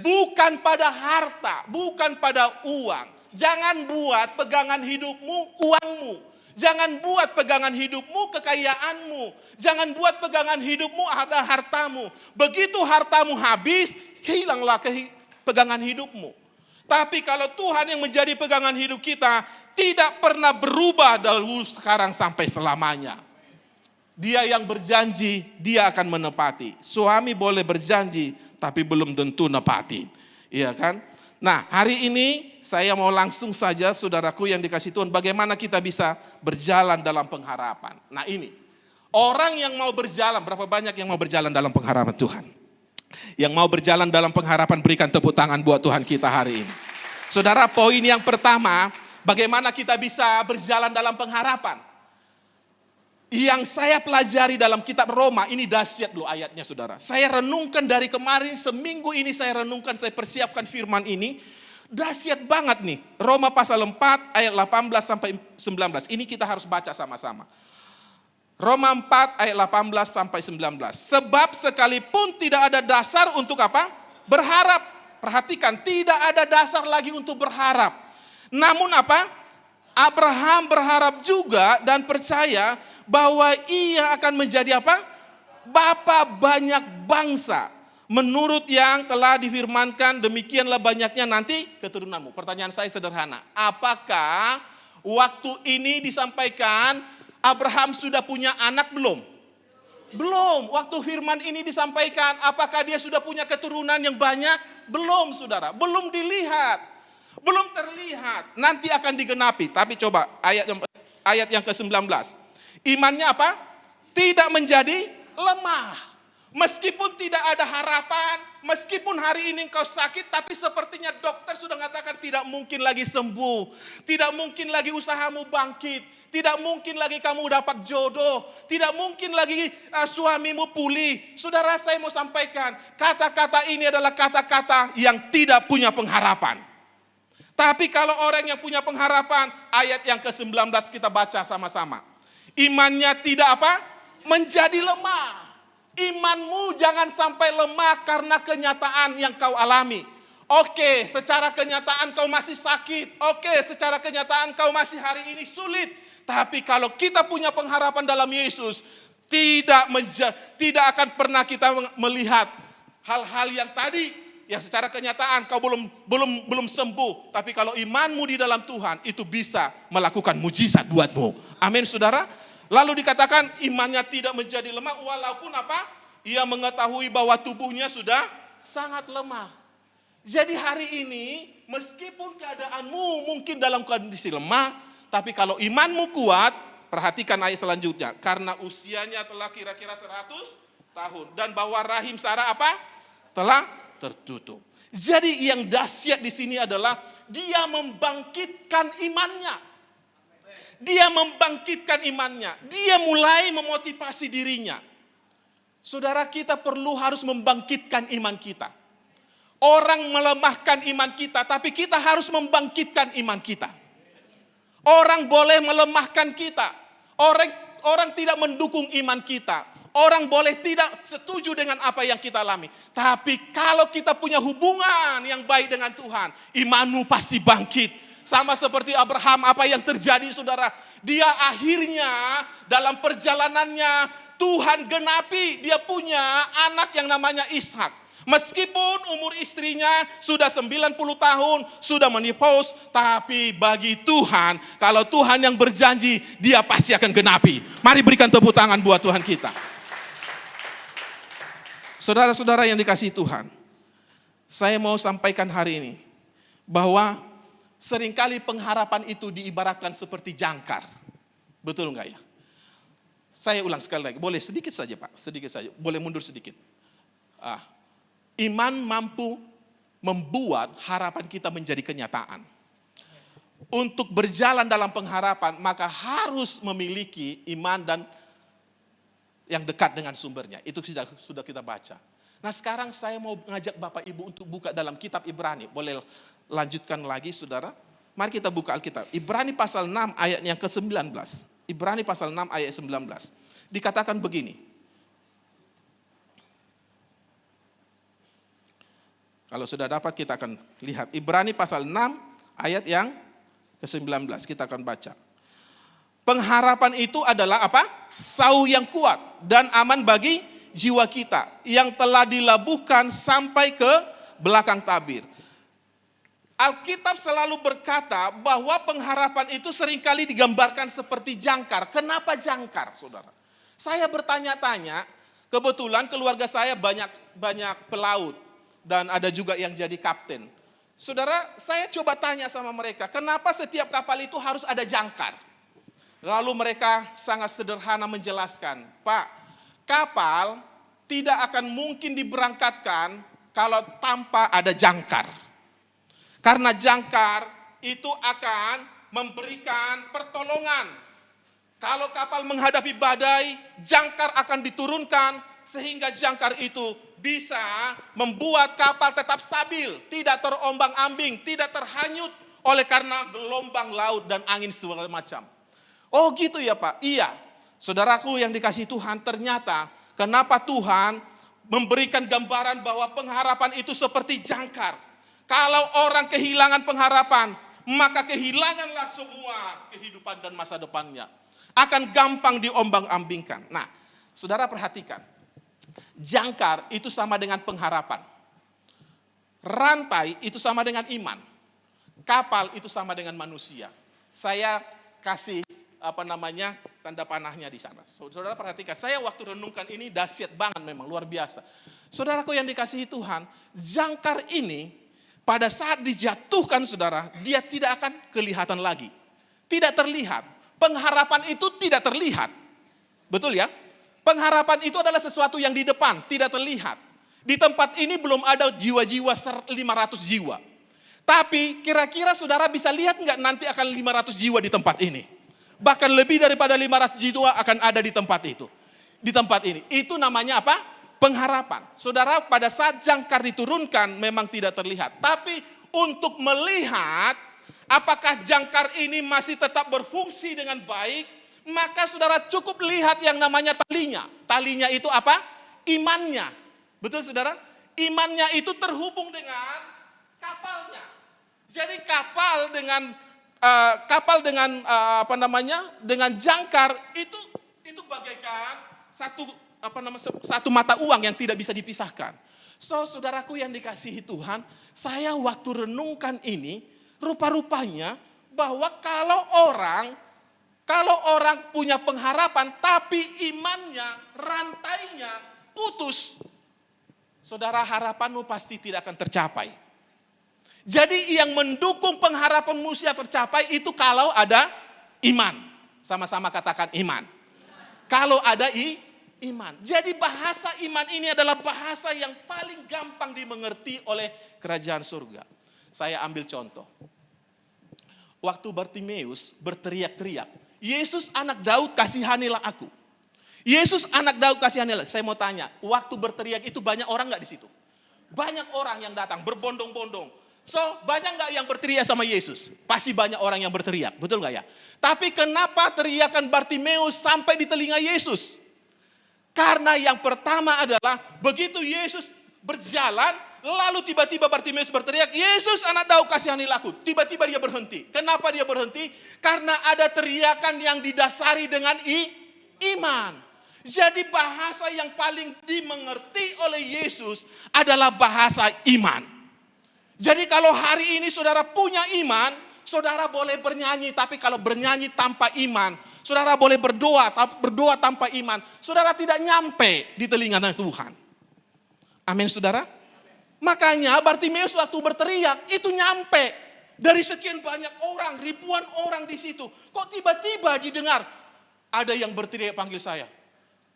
Bukan pada harta, bukan pada uang. Jangan buat pegangan hidupmu uangmu. Jangan buat pegangan hidupmu kekayaanmu. Jangan buat pegangan hidupmu ada hartamu. Begitu hartamu habis, hilanglah pegangan hidupmu. Tapi kalau Tuhan yang menjadi pegangan hidup kita, tidak pernah berubah dahulu, sekarang, sampai selamanya. Dia yang berjanji, dia akan menepati. Suami boleh berjanji, tapi belum tentu nepatin. Iya kan? Nah, hari ini saya mau langsung saja, saudaraku yang dikasih Tuhan, bagaimana kita bisa berjalan dalam pengharapan. Nah ini, orang yang mau berjalan, berapa banyak yang mau berjalan dalam pengharapan Tuhan? Yang mau berjalan dalam pengharapan, berikan tepuk tangan buat Tuhan kita hari ini. Saudara, poin yang pertama, bagaimana kita bisa berjalan dalam pengharapan. Yang saya pelajari dalam kitab Roma, ini dahsyat loh ayatnya saudara. Saya renungkan dari kemarin, seminggu ini saya renungkan, saya persiapkan firman ini. Dahsyat banget nih, Roma pasal 4 ayat 18 sampai 19. Ini kita harus baca sama-sama. Roma 4 ayat 18 sampai 19. Sebab sekalipun tidak ada dasar untuk apa? Berharap. Perhatikan, tidak ada dasar lagi untuk berharap. Namun apa? Abraham berharap juga dan percaya bahwa ia akan menjadi apa? Bapa banyak bangsa. Menurut yang telah difirmankan, demikianlah banyaknya nanti keturunanmu. Pertanyaan saya sederhana. Apakah waktu ini disampaikan Abraham sudah punya anak belum? Belum. Waktu firman ini disampaikan, apakah dia sudah punya keturunan yang banyak? Belum, saudara. Belum dilihat. Belum terlihat. Nanti akan digenapi. Tapi coba ayat yang ke-19. Imannya apa? Tidak menjadi lemah. Meskipun tidak ada harapan, meskipun hari ini engkau sakit, tapi sepertinya dokter sudah mengatakan tidak mungkin lagi sembuh. Tidak mungkin lagi usahamu bangkit. Tidak mungkin lagi kamu dapat jodoh. Tidak mungkin lagi suamimu pulih. Saudara, saya mau sampaikan, kata-kata ini adalah kata-kata yang tidak punya pengharapan. Tapi kalau orang yang punya pengharapan, ayat yang ke-19 kita baca sama-sama. Imannya tidak apa? Menjadi lemah. Imanmu jangan sampai lemah karena kenyataan yang kau alami. Oke, secara kenyataan kau masih sakit. Oke, secara kenyataan kau masih hari ini sulit. Tapi kalau kita punya pengharapan dalam Yesus, tidak akan pernah kita melihat hal-hal yang tadi yang secara kenyataan kau belum sembuh. Tapi kalau imanmu di dalam Tuhan, itu bisa melakukan mujizat buatmu. Amin, saudara. Lalu dikatakan imannya tidak menjadi lemah walaupun apa? Ia mengetahui bahwa tubuhnya sudah sangat lemah. Jadi hari ini meskipun keadaanmu mungkin dalam kondisi lemah, tapi kalau imanmu kuat, perhatikan ayat selanjutnya. Karena usianya telah kira-kira 100 tahun. Dan bahwa rahim Sarah apa? Telah tertutup. Jadi yang dahsyat di sini adalah dia membangkitkan imannya. Dia membangkitkan imannya. Dia mulai memotivasi dirinya. Saudara, kita harus membangkitkan iman kita. Orang melemahkan iman kita, tapi kita harus membangkitkan iman kita. Orang boleh melemahkan kita. Orang tidak mendukung iman kita. Orang boleh tidak setuju dengan apa yang kita alami. Tapi kalau kita punya hubungan yang baik dengan Tuhan, imanmu pasti bangkit. Sama seperti Abraham, apa yang terjadi saudara? Dia akhirnya dalam perjalanannya Tuhan genapi, dia punya anak yang namanya Ishak. Meskipun umur istrinya sudah 90 tahun, sudah menopause, tapi bagi Tuhan, kalau Tuhan yang berjanji, dia pasti akan genapi. Mari berikan tepuk tangan buat Tuhan kita. Saudara-saudara yang dikasihi Tuhan, saya mau sampaikan hari ini, bahwa seringkali pengharapan itu diibaratkan seperti jangkar. Betul enggak ya? Saya ulang sekali lagi, boleh sedikit saja Pak, sedikit saja, boleh mundur sedikit. Iman mampu membuat harapan kita menjadi kenyataan. Untuk berjalan dalam pengharapan, maka harus memiliki iman dan yang dekat dengan sumbernya. Itu sudah kita baca. Nah sekarang saya mau mengajak Bapak Ibu untuk buka dalam kitab Ibrani. Boleh lanjutkan lagi saudara? Mari kita buka Alkitab. Ibrani pasal 6 ayat yang ke-19. Ibrani pasal 6 ayat 19. Dikatakan begini. Kalau sudah dapat kita akan lihat. Ibrani pasal 6 ayat yang ke-19. Kita akan baca. Pengharapan itu adalah apa? Sauh yang kuat dan aman bagi jiwa kita. Yang telah dilabuhkan sampai ke belakang tabir. Alkitab selalu berkata bahwa pengharapan itu seringkali digambarkan seperti jangkar. Kenapa jangkar, saudara? Saya bertanya-tanya, kebetulan keluarga saya banyak pelaut. Dan ada juga yang jadi kapten. Saudara, saya coba tanya sama mereka, kenapa setiap kapal itu harus ada jangkar? Lalu mereka sangat sederhana menjelaskan, Pak, kapal tidak akan mungkin diberangkatkan kalau tanpa ada jangkar. Karena jangkar itu akan memberikan pertolongan. Kalau kapal menghadapi badai, jangkar akan diturunkan sehingga jangkar itu bisa membuat kapal tetap stabil, tidak terombang-ambing, tidak terhanyut oleh karena gelombang laut dan angin segala macam. Oh gitu ya Pak? Iya. Saudaraku yang dikasihi Tuhan, ternyata kenapa Tuhan memberikan gambaran bahwa pengharapan itu seperti jangkar. Kalau orang kehilangan pengharapan, maka kehilanganlah semua kehidupan dan masa depannya. Akan gampang diombang-ambingkan. Nah, saudara perhatikan. Jangkar itu sama dengan pengharapan. Rantai itu sama dengan iman. Kapal itu sama dengan manusia. Saya kasih tanda panahnya di sana. Saudara perhatikan, saya waktu renungkan ini dahsyat banget memang, luar biasa. Saudaraku yang dikasihi Tuhan, jangkar ini pada saat dijatuhkan saudara, dia tidak akan kelihatan lagi. Tidak terlihat. Pengharapan itu tidak terlihat. Betul ya? Pengharapan itu adalah sesuatu yang di depan, tidak terlihat. Di tempat ini belum ada jiwa-jiwa 500 jiwa. Tapi kira-kira saudara bisa lihat nggak nanti akan 500 jiwa di tempat ini? Bahkan lebih daripada 500 jiwa akan ada di tempat itu. Di tempat ini. Itu namanya apa? Pengharapan. Saudara, pada saat jangkar diturunkan memang tidak terlihat. Tapi untuk melihat apakah jangkar ini masih tetap berfungsi dengan baik, maka saudara cukup lihat yang namanya talinya. Talinya itu apa? Imannya. Betul saudara? Imannya itu terhubung dengan kapalnya. Jadi kapal dengan dengan jangkar itu bagaikan satu mata uang yang tidak bisa dipisahkan. So, saudaraku yang dikasihi Tuhan, saya waktu renungkan ini, rupa-rupanya bahwa kalau orang punya pengharapan tapi imannya, rantainya putus, saudara, harapanmu pasti tidak akan tercapai. Jadi yang mendukung pengharapan manusia tercapai itu kalau ada iman. Sama-sama katakan iman. Kalau ada iman. Jadi bahasa iman ini adalah bahasa yang paling gampang dimengerti oleh kerajaan surga. Saya ambil contoh. Waktu Bartimeus berteriak-teriak, Yesus anak Daud kasihanilah aku. Yesus anak Daud kasihanilah. Saya mau tanya, waktu berteriak itu banyak orang gak di situ? Banyak orang yang datang berbondong-bondong. So, banyak gak yang berteriak sama Yesus? Pasti banyak orang yang berteriak, betul gak ya? Tapi kenapa teriakan Bartimeus sampai di telinga Yesus? Karena yang pertama adalah begitu Yesus berjalan, lalu tiba-tiba Bartimeus berteriak, Yesus anak Daud kasihanilah aku. Tiba-tiba dia berhenti. Kenapa dia berhenti? Karena ada teriakan yang didasari dengan iman. Jadi bahasa yang paling dimengerti oleh Yesus adalah bahasa iman. Jadi kalau hari ini saudara punya iman, saudara boleh bernyanyi, tapi kalau bernyanyi tanpa iman, saudara boleh berdoa, tapi berdoa tanpa iman, saudara tidak nyampe di telinga Tuhan. Amin saudara. Makanya Bartimeus waktu berteriak itu nyampe dari sekian banyak orang, ribuan orang di situ. Kok tiba-tiba didengar ada yang berteriak panggil saya.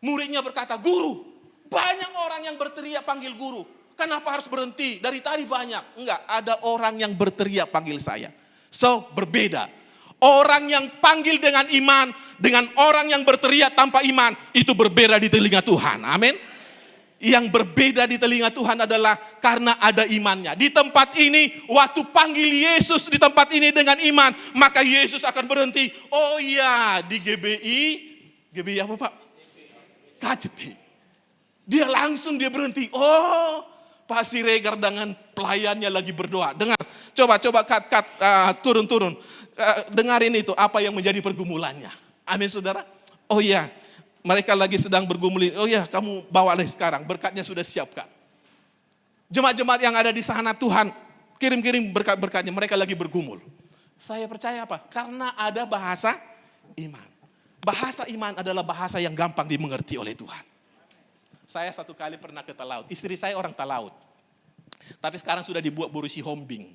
Muridnya berkata, guru, banyak orang yang berteriak panggil guru. Kenapa harus berhenti? Dari tadi banyak. Enggak, ada orang yang berteriak panggil saya. So, berbeda. Orang yang panggil dengan iman, dengan orang yang berteriak tanpa iman, itu berbeda di telinga Tuhan. Amin. Yang berbeda di telinga Tuhan adalah karena ada imannya. Di tempat ini, waktu panggil Yesus di tempat ini dengan iman, maka Yesus akan berhenti. Oh iya, di GBI apa Pak? KJP. Dia langsung berhenti. Oh, Pak Siregar dengan pelayannya lagi berdoa. Dengar, coba turun. Dengarin itu apa yang menjadi pergumulannya. Amin saudara. Oh iya, mereka lagi sedang bergumul. Oh iya, kamu bawa deh sekarang, berkatnya sudah siapkan. Jemaat-jemaat yang ada di sana Tuhan kirim berkat-berkatnya, mereka lagi bergumul. Saya percaya apa? Karena ada bahasa iman. Bahasa iman adalah bahasa yang gampang dimengerti oleh Tuhan. Saya satu kali pernah ke Talaut. Istri saya orang Talaut. Tapi sekarang sudah dibuat Borusi Hombing.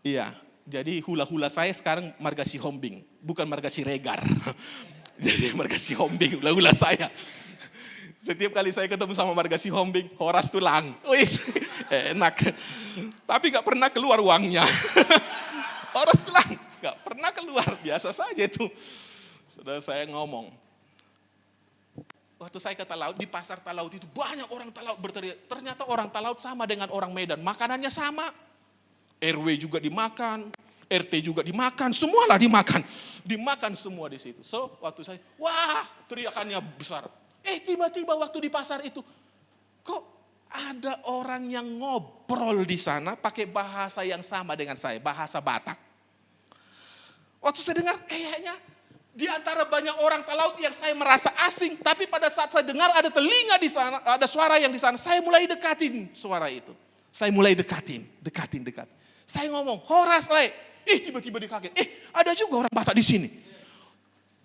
Iya, jadi hula-hula saya sekarang marga si Hombing, bukan marga si Regar. Jadi marga si Hombing, hula-hula saya. Setiap kali saya ketemu sama marga si Hombing, horas tulang. Wis, enak. Tapi gak pernah keluar uangnya. Horas tulang, gak pernah keluar, biasa saja itu. Saudara saya ngomong, waktu saya ke Talaut, di pasar Talaut itu banyak orang Talaut berteriak. Ternyata orang Talaut sama dengan orang Medan. Makanannya sama. RW juga dimakan, RT juga dimakan, semualah dimakan. Dimakan semua di situ. So, waktu saya, wah, teriakannya besar. Tiba-tiba waktu di pasar itu, kok ada orang yang ngobrol di sana pakai bahasa yang sama dengan saya, bahasa Batak. Waktu saya dengar kayaknya di antara banyak orang Talaut yang saya merasa asing, tapi pada saat saya dengar ada telinga di sana, ada suara yang di sana, saya mulai dekatin suara itu. Saya mulai dekatin. Saya ngomong, horas le. Tiba-tiba dia kaget. Ada juga orang Batak di sini.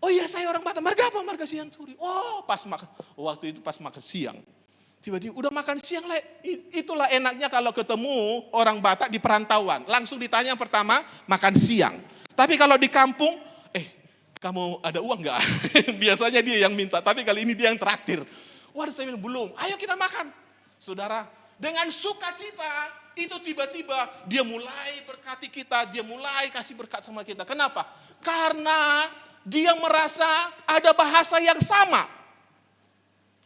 Oh iya, saya orang Batak. Marga apa? Marga Siang Turi. Oh, pas makan. Waktu itu pas makan siang. Tiba-tiba udah makan siang le. Itulah enaknya kalau ketemu orang Batak di perantauan. Langsung ditanya pertama, makan siang. Tapi kalau di kampung, kamu ada uang enggak? Biasanya dia yang minta, tapi kali ini dia yang traktir. Wah, saya bilang, belum. Ayo kita makan. Saudara, dengan sukacita, itu tiba-tiba dia mulai berkati kita, dia mulai kasih berkat sama kita. Kenapa? Karena dia merasa ada bahasa yang sama.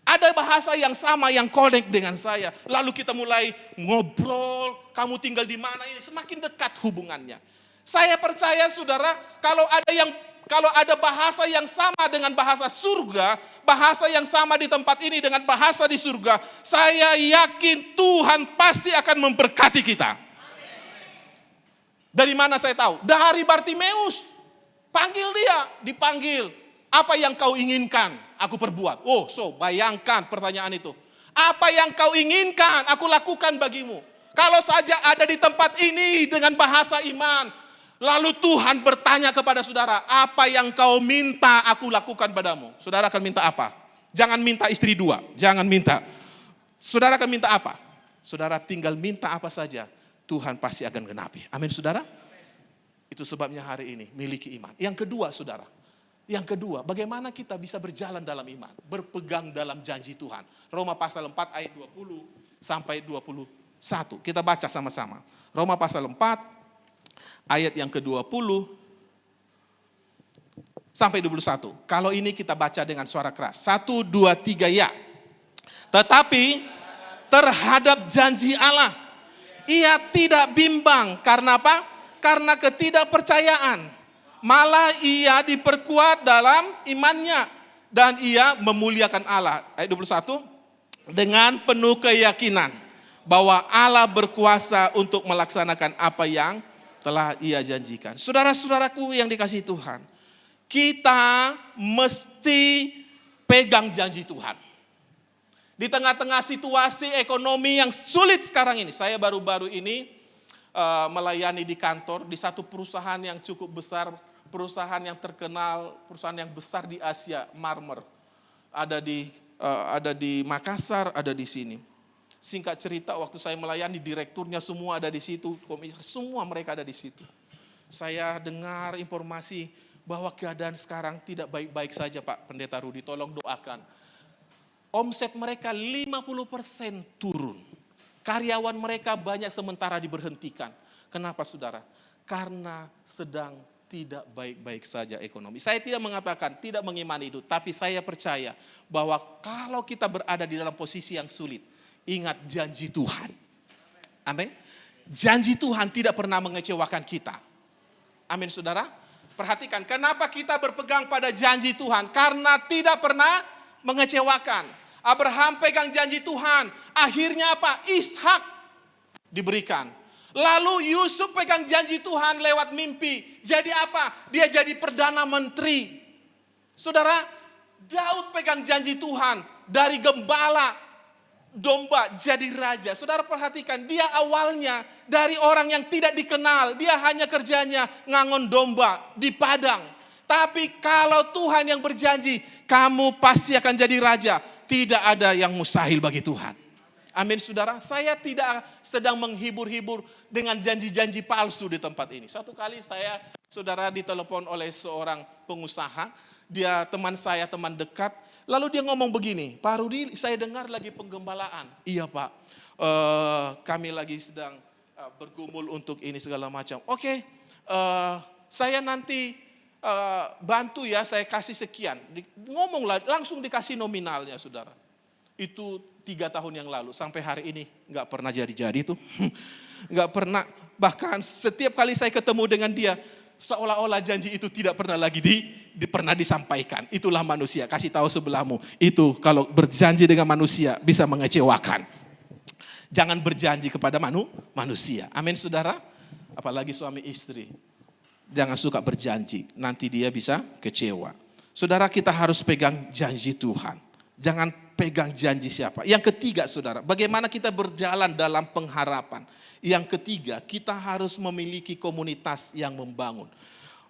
Ada bahasa yang sama yang connect dengan saya. Lalu kita mulai ngobrol, kamu tinggal di mana ini, semakin dekat hubungannya. Saya percaya saudara, kalau ada bahasa yang sama dengan bahasa surga, bahasa yang sama di tempat ini dengan bahasa di surga, saya yakin Tuhan pasti akan memberkati kita. Dari mana saya tahu? Dari Bartimeus. Panggil dia, dipanggil. Apa yang kau inginkan, aku perbuat. Oh, bayangkan pertanyaan itu. Apa yang kau inginkan, aku lakukan bagimu. Kalau saja ada di tempat ini dengan bahasa iman. Lalu Tuhan bertanya kepada saudara, apa yang kau minta aku lakukan padamu? Saudara akan minta apa? Jangan minta istri 2, jangan minta. Saudara akan minta apa? Saudara tinggal minta apa saja, Tuhan pasti akan genapi. Amin saudara? Itu sebabnya hari ini miliki iman. Yang kedua saudara, bagaimana kita bisa berjalan dalam iman, berpegang dalam janji Tuhan. Roma pasal 4 ayat 20 sampai 21. Kita baca sama-sama. Roma pasal 4 ayat yang ke-20 sampai 21. Kalau ini kita baca dengan suara keras. 1, 2, 3 ya. Tetapi terhadap janji Allah, ia tidak bimbang. Karena apa? Karena ketidakpercayaan. Malah ia diperkuat dalam imannya. Dan ia memuliakan Allah. Ayat 21. Dengan penuh keyakinan bahwa Allah berkuasa untuk melaksanakan apa yang telah ia janjikan. Saudara-saudaraku yang dikasihi Tuhan. Kita mesti pegang janji Tuhan. Di tengah-tengah situasi ekonomi yang sulit sekarang ini. Saya baru-baru ini melayani di kantor di satu perusahaan yang cukup besar, perusahaan yang terkenal, perusahaan yang besar di Asia, Marmer. Ada di Makassar, ada di sini. Singkat cerita, waktu saya melayani, direkturnya semua ada di situ, komisaris semua mereka ada di situ. Saya dengar informasi bahwa keadaan sekarang tidak baik-baik saja Pak Pendeta Rudi, tolong doakan. Omset mereka 50% turun. Karyawan mereka banyak sementara diberhentikan. Kenapa saudara? Karena sedang tidak baik-baik saja ekonomi. Saya tidak mengatakan, tidak mengimani itu. Tapi saya percaya bahwa kalau kita berada di dalam posisi yang sulit, ingat janji Tuhan. Amin. Janji Tuhan tidak pernah mengecewakan kita. Amin saudara. Perhatikan, kenapa kita berpegang pada janji Tuhan? Karena tidak pernah mengecewakan. Abraham pegang janji Tuhan. Akhirnya apa? Ishak diberikan. Lalu Yusuf pegang janji Tuhan lewat mimpi. Jadi apa? Dia jadi perdana menteri. Saudara, Daud pegang janji Tuhan. Dari gembala domba jadi raja. Saudara perhatikan, dia awalnya dari orang yang tidak dikenal. Dia hanya kerjanya ngangon domba di padang. Tapi kalau Tuhan yang berjanji, kamu pasti akan jadi raja. Tidak ada yang mustahil bagi Tuhan. Amin saudara. Saya tidak sedang menghibur-hibur dengan janji-janji palsu di tempat ini. Satu kali saya, saudara, ditelepon oleh seorang pengusaha. Dia teman saya, teman dekat. Lalu dia ngomong begini, Pak Rudi, saya dengar lagi penggembalaan. Iya Pak, kami lagi sedang bergumul untuk ini segala macam. Oke, saya nanti bantu ya, saya kasih sekian. Ngomonglah, langsung dikasih nominalnya saudara. Itu 3 tahun yang lalu, sampai hari ini gak pernah jadi-jadi tuh. Gak pernah, bahkan setiap kali saya ketemu dengan dia, seolah-olah janji itu tidak pernah lagi pernah disampaikan. Itulah manusia, kasih tahu sebelahmu. Itu kalau berjanji dengan manusia bisa mengecewakan. Jangan berjanji kepada manusia. Amin saudara. Apalagi suami istri. Jangan suka berjanji, nanti dia bisa kecewa. Saudara, kita harus pegang janji Tuhan. Jangan pegang janji siapa. Yang ketiga saudara, bagaimana kita berjalan dalam pengharapan. Yang ketiga, kita harus memiliki komunitas yang membangun.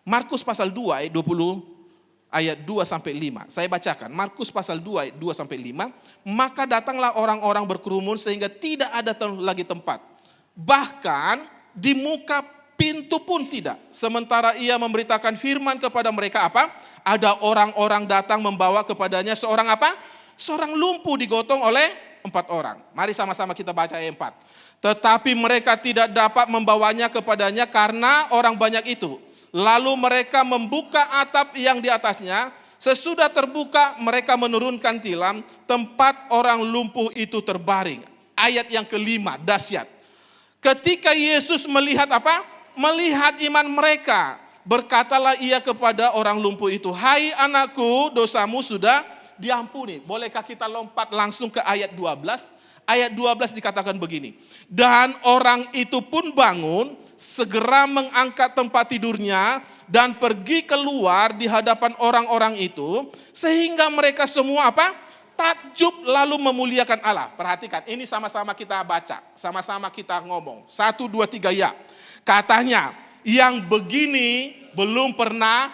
Markus pasal 2 ayat 20 ayat 2 sampai 5. Saya bacakan. Markus pasal 2 ayat 2 sampai 5. Maka datanglah orang-orang berkerumun sehingga tidak ada lagi tempat. Bahkan di muka pintu pun tidak. Sementara ia memberitakan firman kepada mereka apa? Ada orang-orang datang membawa kepadanya seorang apa? Seorang lumpuh digotong oleh 4 orang. Mari sama-sama kita baca ayat 4. Tetapi mereka tidak dapat membawanya kepadanya karena orang banyak itu. Lalu mereka membuka atap yang di atasnya. Sesudah terbuka mereka menurunkan tilam. Tempat orang lumpuh itu terbaring. Ayat yang kelima, dahsyat. Ketika Yesus melihat apa? Melihat iman mereka, berkatalah ia kepada orang lumpuh itu, hai anakku, dosamu sudah diampuni. Bolehkah kita lompat langsung ke ayat 12? Ayat 12 dikatakan begini, dan orang itu pun bangun, segera mengangkat tempat tidurnya dan pergi keluar di hadapan orang-orang itu, sehingga mereka semua apa? Takjub lalu memuliakan Allah. Perhatikan, ini sama-sama kita baca, sama-sama kita ngomong. 1, 2, 3 ya. Katanya, yang begini belum pernah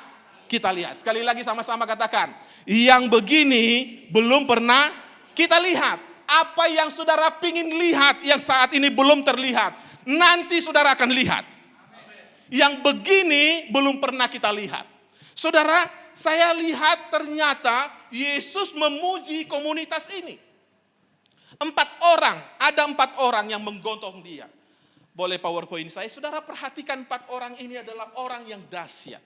kita lihat. Sekali lagi sama-sama katakan, yang begini belum pernah kita lihat. Apa yang saudara pingin lihat yang saat ini belum terlihat, nanti saudara akan lihat. Yang begini belum pernah kita lihat. Saudara, saya lihat ternyata Yesus memuji komunitas ini. 4 orang, ada 4 orang yang menggontok dia. Boleh PowerPoint saya? Saudara perhatikan 4 orang ini adalah orang yang dahsyat.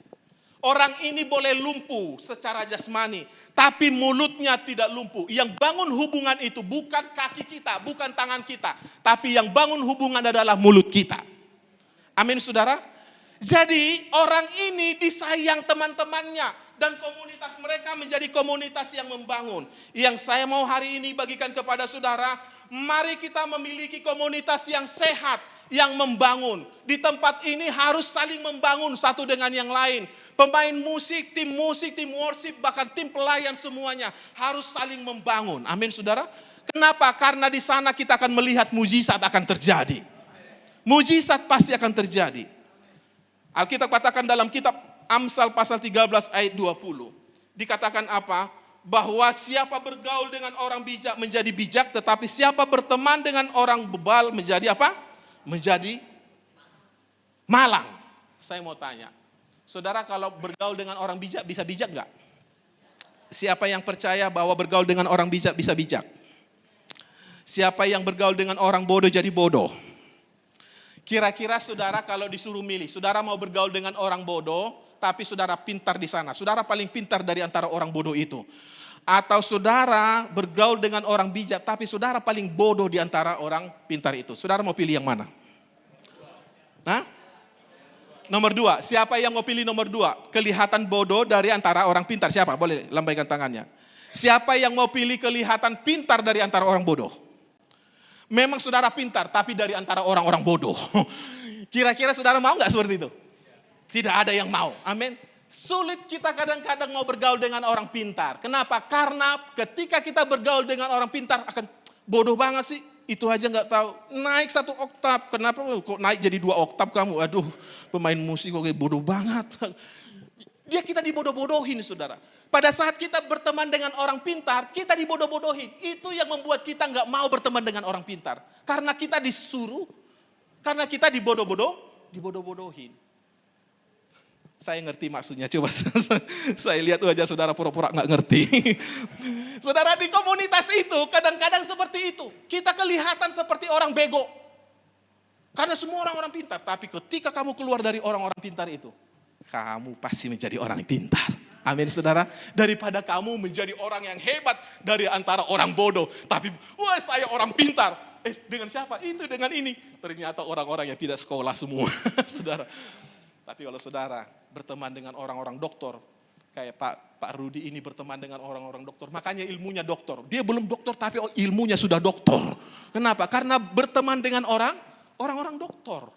Orang ini boleh lumpuh secara jasmani, tapi mulutnya tidak lumpuh. Yang bangun hubungan itu bukan kaki kita, bukan tangan kita, tapi yang bangun hubungan adalah mulut kita. Amin saudara. Jadi orang ini disayang teman-temannya dan komunitas mereka menjadi komunitas yang membangun. Yang saya mau hari ini bagikan kepada saudara, mari kita memiliki komunitas yang sehat, yang membangun. Di tempat ini harus saling membangun satu dengan yang lain. Pemain musik, tim worship, bahkan tim pelayan semuanya harus saling membangun. Amin saudara. Kenapa? Karena di sana kita akan melihat mujizat akan terjadi. Mujizat pasti akan terjadi. Alkitab katakan dalam kitab Amsal pasal 13 ayat 20. Dikatakan apa? Bahwa siapa bergaul dengan orang bijak menjadi bijak, tetapi siapa berteman dengan orang bebal menjadi apa? Menjadi malang. Saya mau tanya, saudara kalau bergaul dengan orang bijak bisa bijak enggak? Siapa yang percaya bahwa bergaul dengan orang bijak bisa bijak? Siapa yang bergaul dengan orang bodoh jadi bodoh? Kira-kira saudara kalau disuruh milih, saudara mau bergaul dengan orang bodoh, tapi saudara pintar di sana. Saudara paling pintar dari antara orang bodoh itu. Atau saudara bergaul dengan orang bijak, tapi saudara paling bodoh di antara orang pintar itu. Saudara mau pilih yang mana? Hah? Nomor 2. Siapa yang mau pilih nomor 2? Kelihatan bodoh dari antara orang pintar. Siapa? Boleh lambaikan tangannya. Siapa yang mau pilih kelihatan pintar dari antara orang bodoh? Memang saudara pintar, tapi dari antara orang-orang bodoh. Kira-kira saudara mau nggak seperti itu? Tidak ada yang mau. Amin. Sulit kita kadang-kadang mau bergaul dengan orang pintar. Kenapa? Karena ketika kita bergaul dengan orang pintar akan bodoh banget sih. Itu aja nggak tahu. Naik 1 oktav. Kenapa? Kok naik jadi 2 oktav kamu? Aduh, pemain musik kok kayak bodoh banget. Dia kita dibodoh-bodohin saudara. Pada saat kita berteman dengan orang pintar, kita dibodoh-bodohin. Itu yang membuat kita nggak mau berteman dengan orang pintar. Karena kita disuruh, karena kita dibodoh-bodohin. Saya ngerti maksudnya, coba saya lihat wajah saudara pura-pura nggak ngerti. Saudara di komunitas itu kadang-kadang seperti itu. Kita kelihatan seperti orang bego. Karena semua orang-orang pintar. Tapi ketika kamu keluar dari orang-orang pintar itu, kamu pasti menjadi orang yang pintar. Amin saudara. Daripada kamu menjadi orang yang hebat dari antara orang bodoh. Tapi wah saya orang pintar. Dengan siapa? Itu dengan ini. Ternyata orang-orang yang tidak sekolah semua. Saudara. Tapi kalau saudara berteman dengan orang-orang doktor. Kayak Pak Rudi ini berteman dengan orang-orang doktor. Makanya ilmunya doktor. Dia belum doktor tapi ilmunya sudah doktor. Kenapa? Karena berteman dengan orang-orang doktor.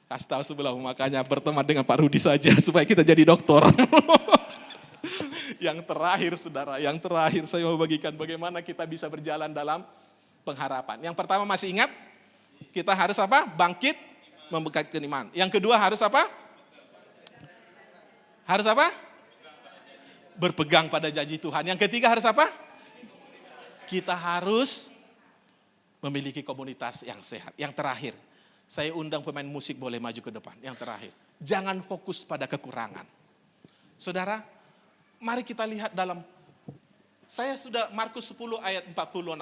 Kasih tahu sebelah, makanya berteman dengan Pak Rudi saja supaya kita jadi dokter. Yang terakhir saudara, yang terakhir saya mau bagikan bagaimana kita bisa berjalan dalam pengharapan. Yang pertama masih ingat? Kita harus apa? Bangkit, membangkitkan iman. Yang kedua harus apa? Harus apa? Berpegang pada janji Tuhan. Yang ketiga harus apa? Kita harus memiliki komunitas yang sehat. Yang terakhir, saya undang pemain musik boleh maju ke depan. Yang terakhir, jangan fokus pada kekurangan. Saudara, mari kita lihat dalam, saya sudah Markus 10 ayat 46.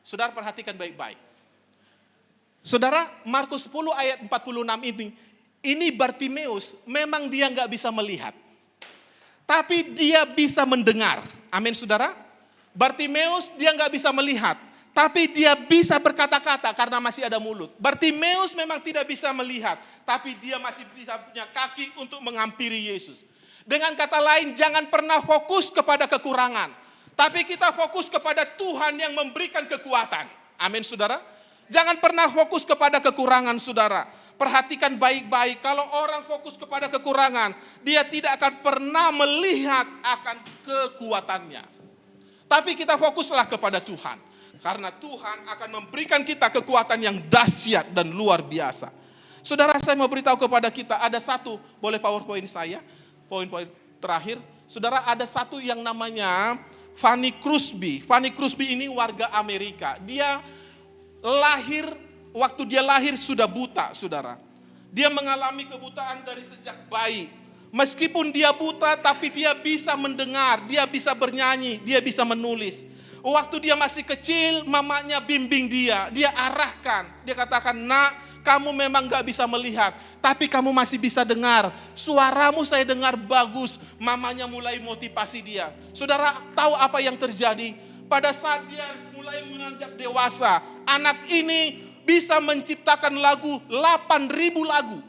Saudara perhatikan baik-baik. Saudara, Markus 10 ayat 46 ini Bartimeus memang dia nggak bisa melihat. Tapi dia bisa mendengar. Amin saudara. Bartimeus dia nggak bisa melihat. Tapi dia bisa berkata-kata karena masih ada mulut. Bartimeus memang tidak bisa melihat. Tapi dia masih bisa punya kaki untuk menghampiri Yesus. Dengan kata lain, jangan pernah fokus kepada kekurangan. Tapi kita fokus kepada Tuhan yang memberikan kekuatan. Amin saudara. Jangan pernah fokus kepada kekurangan saudara. perhatikan baik-baik. Kalau orang fokus kepada kekurangan, dia tidak akan pernah melihat akan kekuatannya. Tapi kita fokuslah kepada Tuhan. Karena Tuhan akan memberikan kita kekuatan yang dahsyat dan luar biasa. Saudara, saya mau beritahu kepada kita, ada satu, boleh PowerPoint saya, poin-poin terakhir. Saudara, ada satu yang namanya Fanny Crosby. Fanny Crosby ini warga Amerika. Dia waktu dia lahir sudah buta, saudara. Dia mengalami kebutaan dari sejak bayi. Meskipun dia buta, tapi dia bisa mendengar, dia bisa bernyanyi, dia bisa menulis. Waktu dia masih kecil, mamanya bimbing dia arahkan. Dia katakan, nak, kamu memang gak bisa melihat, tapi kamu masih bisa dengar. Suaramu saya dengar bagus. Mamanya mulai motivasi dia. Saudara, tahu apa yang terjadi? Pada saat dia mulai menanjak dewasa, anak ini bisa menciptakan lagu, 8.000 lagu.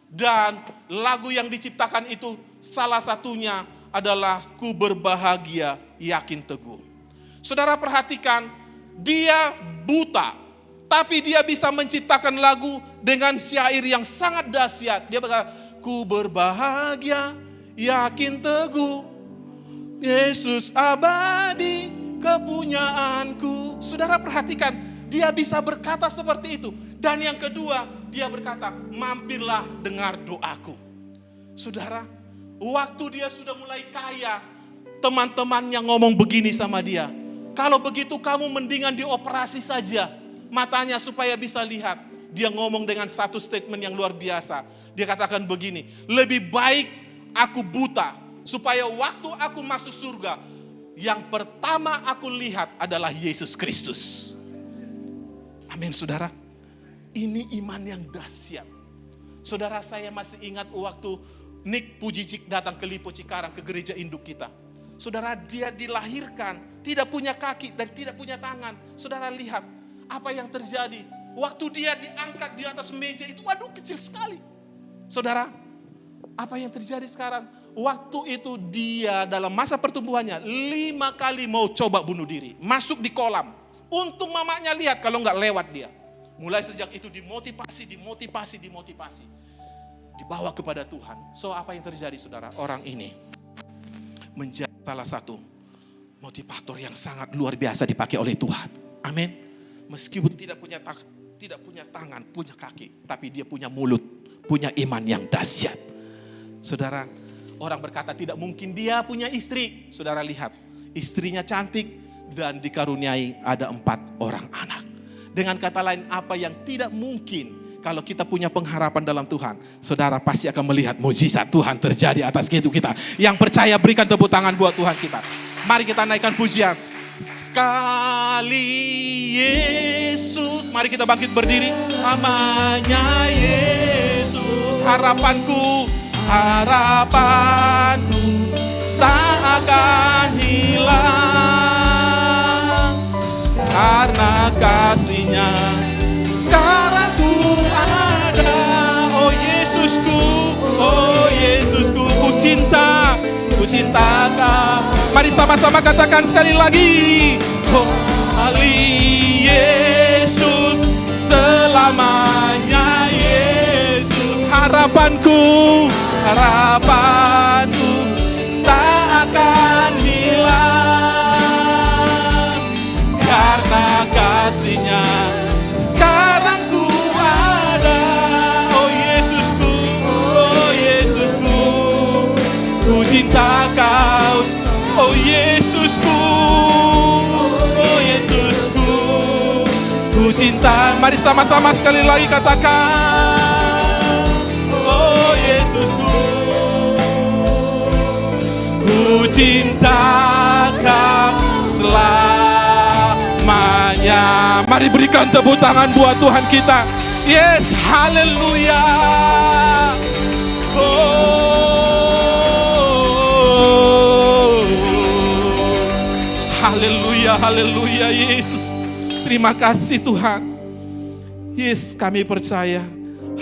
Dan lagu yang diciptakan itu salah satunya adalah Ku Berbahagia Yakin Teguh. Saudara perhatikan, dia buta, tapi dia bisa menciptakan lagu dengan syair yang sangat dahsyat. Dia berkata, ku berbahagia, yakin teguh, Yesus abadi kepunyaanku. Saudara perhatikan, dia bisa berkata seperti itu. Dan yang kedua, dia berkata, mampirlah dengar doaku. Saudara, waktu dia sudah mulai kaya, teman-temannya ngomong begini sama dia, kalau begitu kamu mendingan dioperasi saja matanya supaya bisa lihat. Dia ngomong dengan satu statement yang luar biasa. Dia katakan begini, lebih baik aku buta supaya waktu aku masuk surga, yang pertama aku lihat adalah Yesus Kristus. Amin, saudara. Ini iman yang dahsyat. Saudara, saya masih ingat waktu Nick Pujicik datang ke Lipo Cikarang, ke gereja induk kita. Saudara, dia dilahirkan, tidak punya kaki dan tidak punya tangan. Saudara lihat apa yang terjadi. Waktu dia diangkat di atas meja itu, waduh kecil sekali. Saudara, apa yang terjadi sekarang? Waktu itu dia dalam masa pertumbuhannya 5 kali mau coba bunuh diri. Masuk di kolam. Untung mamanya lihat, kalau enggak lewat dia. Mulai sejak itu dimotivasi. Dibawa kepada Tuhan. So apa yang terjadi, saudara? Orang ini menjadi salah satu motivator yang sangat luar biasa dipakai oleh Tuhan. Amin. Meskipun tidak punya tangan, punya kaki, tapi dia punya mulut, punya iman yang dahsyat. Saudara, orang berkata tidak mungkin dia punya istri. Saudara lihat, istrinya cantik dan dikaruniai ada 4 orang anak. Dengan kata lain, apa yang tidak mungkin kalau kita punya pengharapan dalam Tuhan, saudara pasti akan melihat mukjizat Tuhan terjadi atas kehidupan kita. Yang percaya berikan tepuk tangan buat Tuhan kita. Mari kita naikkan pujian. Sekali Yesus. Mari kita bangkit berdiri. Namanya Yesus. Harapanku tak akan hilang. Karena kasih-Nya sekarang ku ada. Oh Yesusku, ku cinta Kau. Mari sama-sama katakan sekali lagi. Oh Ali Yesus, selamanya Yesus. Harapanku tak akan hilang. Karena kasih-Nya sekarang ku ada. Oh Yesusku, ku cinta Kau. Oh Yesusku, ku cinta. Mari sama-sama sekali lagi katakan. Oh Yesusku, ku cinta Kau selamanya. Mari berikan tepuk tangan buat Tuhan kita. Yes, haleluya. Haleluya Yesus. Terima kasih Tuhan. Yes, kami percaya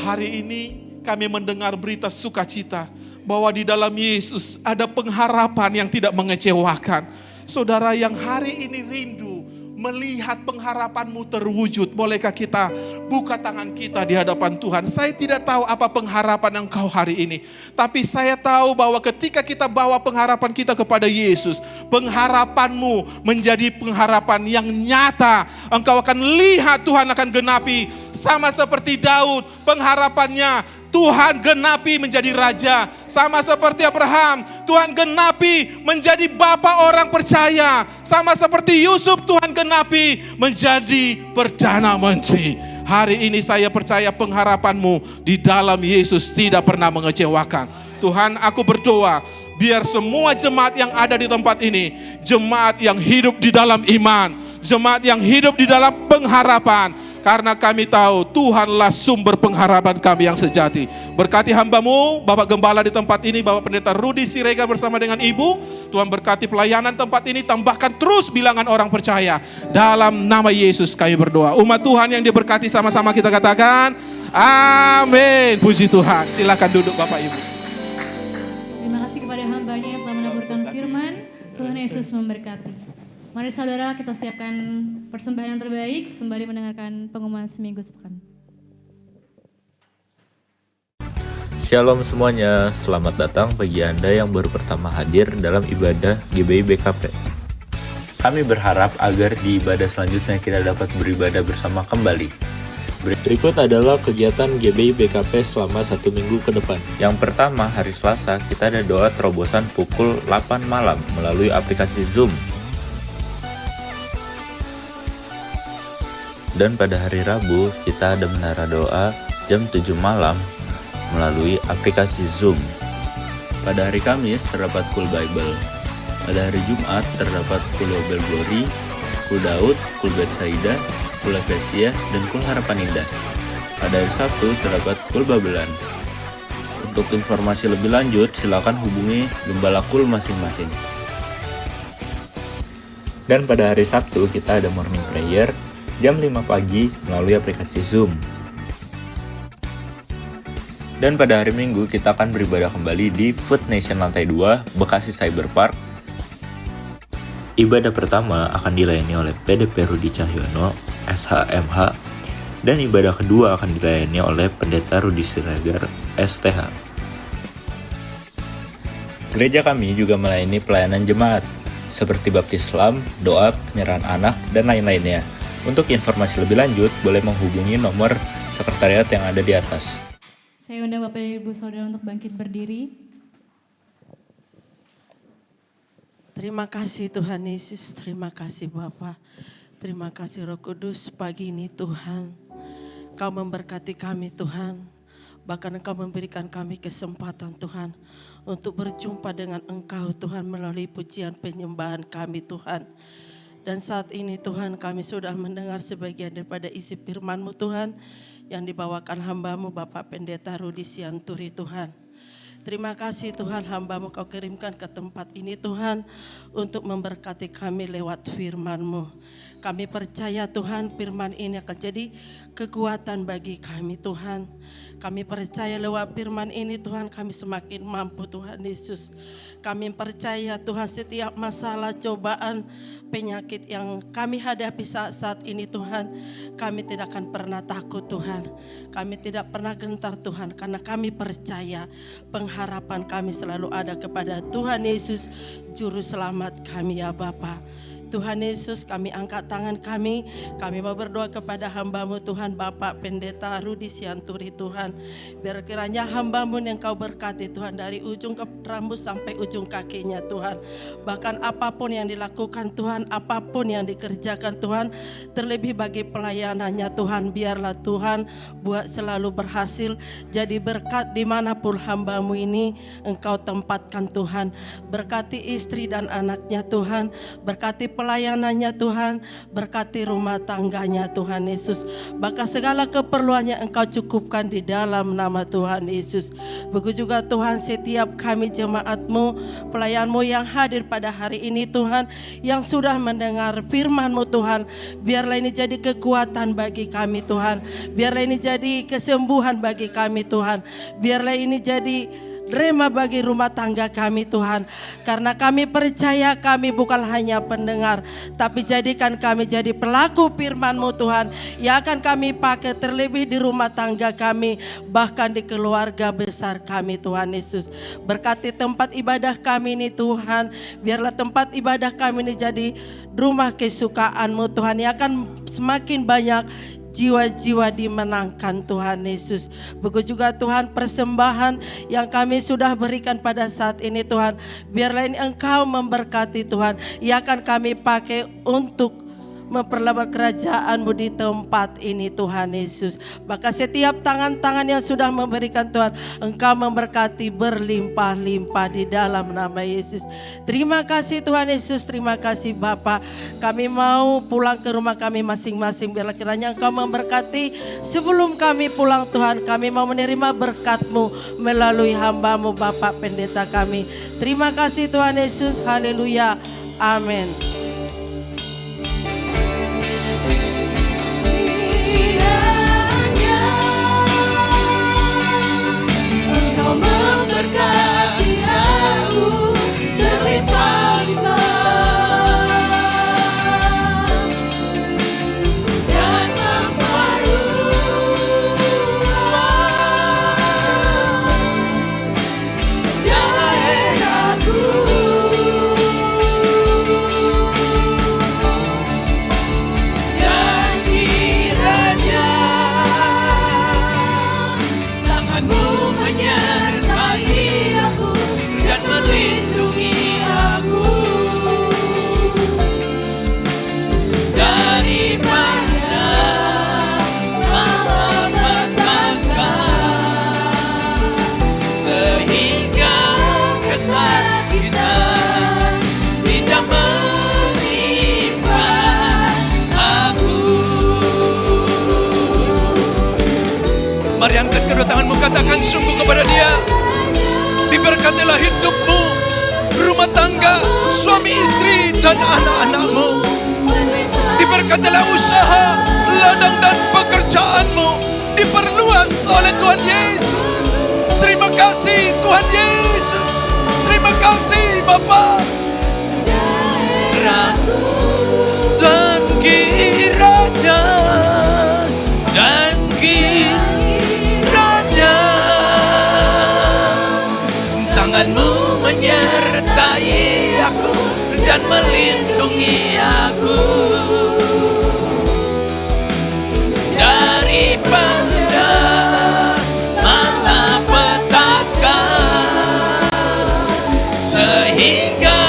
hari ini kami mendengar berita sukacita bahwa di dalam Yesus ada pengharapan yang tidak mengecewakan. Saudara yang hari ini rindu melihat pengharapan-Mu terwujud. Bolehkah kita buka tangan kita di hadapan Tuhan? Saya tidak tahu apa pengharapan Engkau hari ini, tapi saya tahu bahwa ketika kita bawa pengharapan kita kepada Yesus, pengharapan-Mu menjadi pengharapan yang nyata. Engkau akan lihat Tuhan akan genapi, sama seperti Daud, pengharapannya Tuhan genapi menjadi raja. Sama seperti Abraham, Tuhan genapi menjadi bapa orang percaya. Sama seperti Yusuf, Tuhan genapi menjadi perdana menteri. Hari ini saya percaya pengharapan-Mu di dalam Yesus tidak pernah mengecewakan. Tuhan, aku berdoa biar semua jemaat yang ada di tempat ini, jemaat yang hidup di dalam iman, jemaat yang hidup di dalam pengharapan. Karena kami tahu Tuhanlah sumber pengharapan kami yang sejati. Berkati hamba-Mu, Bapak Gembala di tempat ini, Bapak Pendeta Rudi Siregar bersama dengan Ibu. Tuhan berkati pelayanan tempat ini, tambahkan terus bilangan orang percaya. Dalam nama Yesus kami berdoa. Umat Tuhan yang diberkati sama-sama kita katakan, amin. Puji Tuhan. Silakan duduk Bapak Ibu. Terima kasih kepada hamba-Nya yang telah menaburkan firman. Tuhan Yesus memberkati. Mari saudara kita siapkan persembahan yang terbaik sembari mendengarkan pengumuman seminggu sepekan. Shalom semuanya, selamat datang bagi Anda yang baru pertama hadir dalam ibadah GBI BKP. Kami berharap agar di ibadah selanjutnya kita dapat beribadah bersama kembali. Berikut adalah kegiatan GBI BKP selama 1 minggu ke depan. Yang pertama, hari Selasa kita ada doa terobosan pukul 8 malam melalui aplikasi Zoom. Dan pada hari Rabu kita ada menara doa jam 7 malam melalui aplikasi Zoom. Pada hari Kamis terdapat Cool Bible. Pada hari Jumat terdapat Cool Bible Glory, Cool Daud, Cool Betsaida, Cool Efesia, dan Cool Harapan Indah. Pada hari Sabtu terdapat Cool Babelan. Untuk informasi lebih lanjut silakan hubungi gembala Cool masing-masing. Dan pada hari Sabtu kita ada morning prayer jam 5 pagi melalui aplikasi Zoom. Dan pada hari Minggu kita akan beribadah kembali di Food Nation Lantai 2, Bekasi Cyber Park. Ibadah pertama akan dilayani oleh PDP Rudi Cahyono, SHMH, dan ibadah kedua akan dilayani oleh Pendeta Rudi Siregar, STH. Gereja kami juga melayani pelayanan jemaat, seperti baptis Islam, doa, penyerahan anak, dan lain-lainnya. Untuk informasi lebih lanjut, boleh menghubungi nomor sekretariat yang ada di atas. Saya undang Bapak Ibu Saudara untuk bangkit berdiri. Terima kasih Tuhan Yesus, terima kasih Bapa, terima kasih Roh Kudus pagi ini Tuhan. Kau memberkati kami Tuhan, bahkan Engkau memberikan kami kesempatan Tuhan untuk berjumpa dengan Engkau Tuhan melalui pujian penyembahan kami Tuhan. Dan saat ini Tuhan kami sudah mendengar sebagian daripada isi firman-Mu Tuhan yang dibawakan hamba-Mu Bapak Pendeta Rudi Sianturi Tuhan. Terima kasih Tuhan hamba-Mu Kau kirimkan ke tempat ini Tuhan untuk memberkati kami lewat firman-Mu. Kami percaya Tuhan firman ini akan jadi kekuatan bagi kami Tuhan. Kami percaya lewat firman ini Tuhan kami semakin mampu Tuhan Yesus. Kami percaya Tuhan setiap masalah, cobaan, penyakit yang kami hadapi saat ini Tuhan, kami tidak akan pernah takut Tuhan. Kami tidak pernah gentar Tuhan karena kami percaya pengharapan kami selalu ada kepada Tuhan Yesus Juru Selamat kami ya Bapa. Tuhan Yesus kami angkat tangan kami mau berdoa kepada hamba-Mu Tuhan Bapak Pendeta Rudi Sianturi Tuhan. Biar kiranya hamba-Mu yang Kau berkati Tuhan dari ujung ke rambut sampai ujung kakinya Tuhan. Bahkan apapun yang dilakukan Tuhan, apapun yang dikerjakan Tuhan, terlebih bagi pelayanannya Tuhan, biarlah Tuhan buat selalu berhasil jadi berkat dimanapun hamba-Mu ini Engkau tempatkan Tuhan. Berkati istri dan anaknya Tuhan, berkati pelayanannya Tuhan, berkati rumah tangganya Tuhan Yesus. Bahkan segala keperluannya Engkau cukupkan di dalam nama Tuhan Yesus. Begitu juga Tuhan setiap kami jemaat-Mu, pelayan-Mu yang hadir pada hari ini Tuhan, yang sudah mendengar firman-Mu Tuhan, biarlah ini jadi kekuatan bagi kami Tuhan, biarlah ini jadi kesembuhan bagi kami Tuhan, biarlah ini jadi rema bagi rumah tangga kami Tuhan. Karena kami percaya kami bukan hanya pendengar, tapi jadikan kami jadi pelaku firman-Mu Tuhan, yang akan kami pakai terlebih di rumah tangga kami, bahkan di keluarga besar kami Tuhan Yesus. Berkati tempat ibadah kami ini Tuhan, biarlah tempat ibadah kami ini jadi rumah kesukaan-Mu Tuhan, yang akan semakin banyak jiwa-jiwa dimenangkan Tuhan Yesus. Begitu juga Tuhan persembahan yang kami sudah berikan pada saat ini Tuhan, biarlah ini Engkau memberkati Tuhan, yang akan kami pakai untuk memperlebar kerajaan-Mu di tempat ini Tuhan Yesus. Maka setiap tangan-tangan yang sudah memberikan Tuhan, Engkau memberkati berlimpah-limpah di dalam nama Yesus. Terima kasih Tuhan Yesus, terima kasih Bapa. Kami mau pulang ke rumah kami masing-masing, biarlah kiranya Engkau memberkati. Sebelum kami pulang Tuhan, kami mau menerima berkat-Mu melalui hamba-Mu Bapak Pendeta kami. Terima kasih Tuhan Yesus, haleluya, amin. Memberkati aku berlimpah-limpah dan memperluas daerahku, dan kiranya tangan-Mu menyertai aku dan melindungi aku daripada malapetaka, sehingga kesakitan tidak menimpa aku. Mari angkat kedua tanganmu, katakan sungguh kepada Dia, diberkatilah hidupmu, rumah tangga, suami istri dan anak-anakmu. Diberkatilah usaha, ladang dan pekerjaanmu, diperluas oleh Tuhan Yesus. Terima kasih Tuhan Yesus, terima kasih Bapa. Dan kiranya tangan-Mu menyertai aku dan melindungi aku daripada malapetaka, sehingga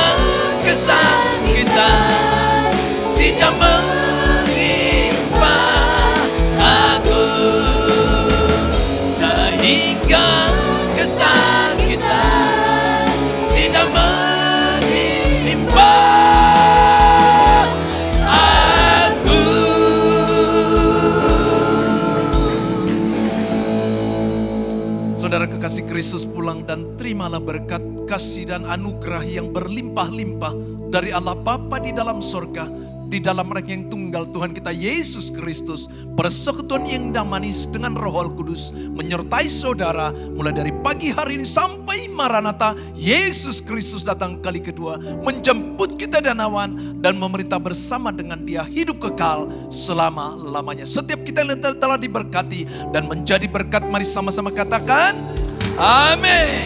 kesakitan tidak menimpa aku, sehingga kesakitan tidak menimpa aku. Saudara kekasih Kristus, pulang dan terimalah berkat, kasih dan anugerah yang berlimpah-limpah dari Allah Bapa di dalam sorga, di dalam Anak yang tunggal Tuhan kita Yesus Kristus, persekutuan yang indah manis dengan Roh Kudus menyertai saudara mulai dari pagi hari ini sampai Maranatha. Yesus Kristus datang kali kedua, menjemput kita dan awan dan memerintah bersama dengan Dia hidup kekal selama-lamanya. Setiap kita yang telah diberkati dan menjadi berkat, mari sama-sama katakan amin.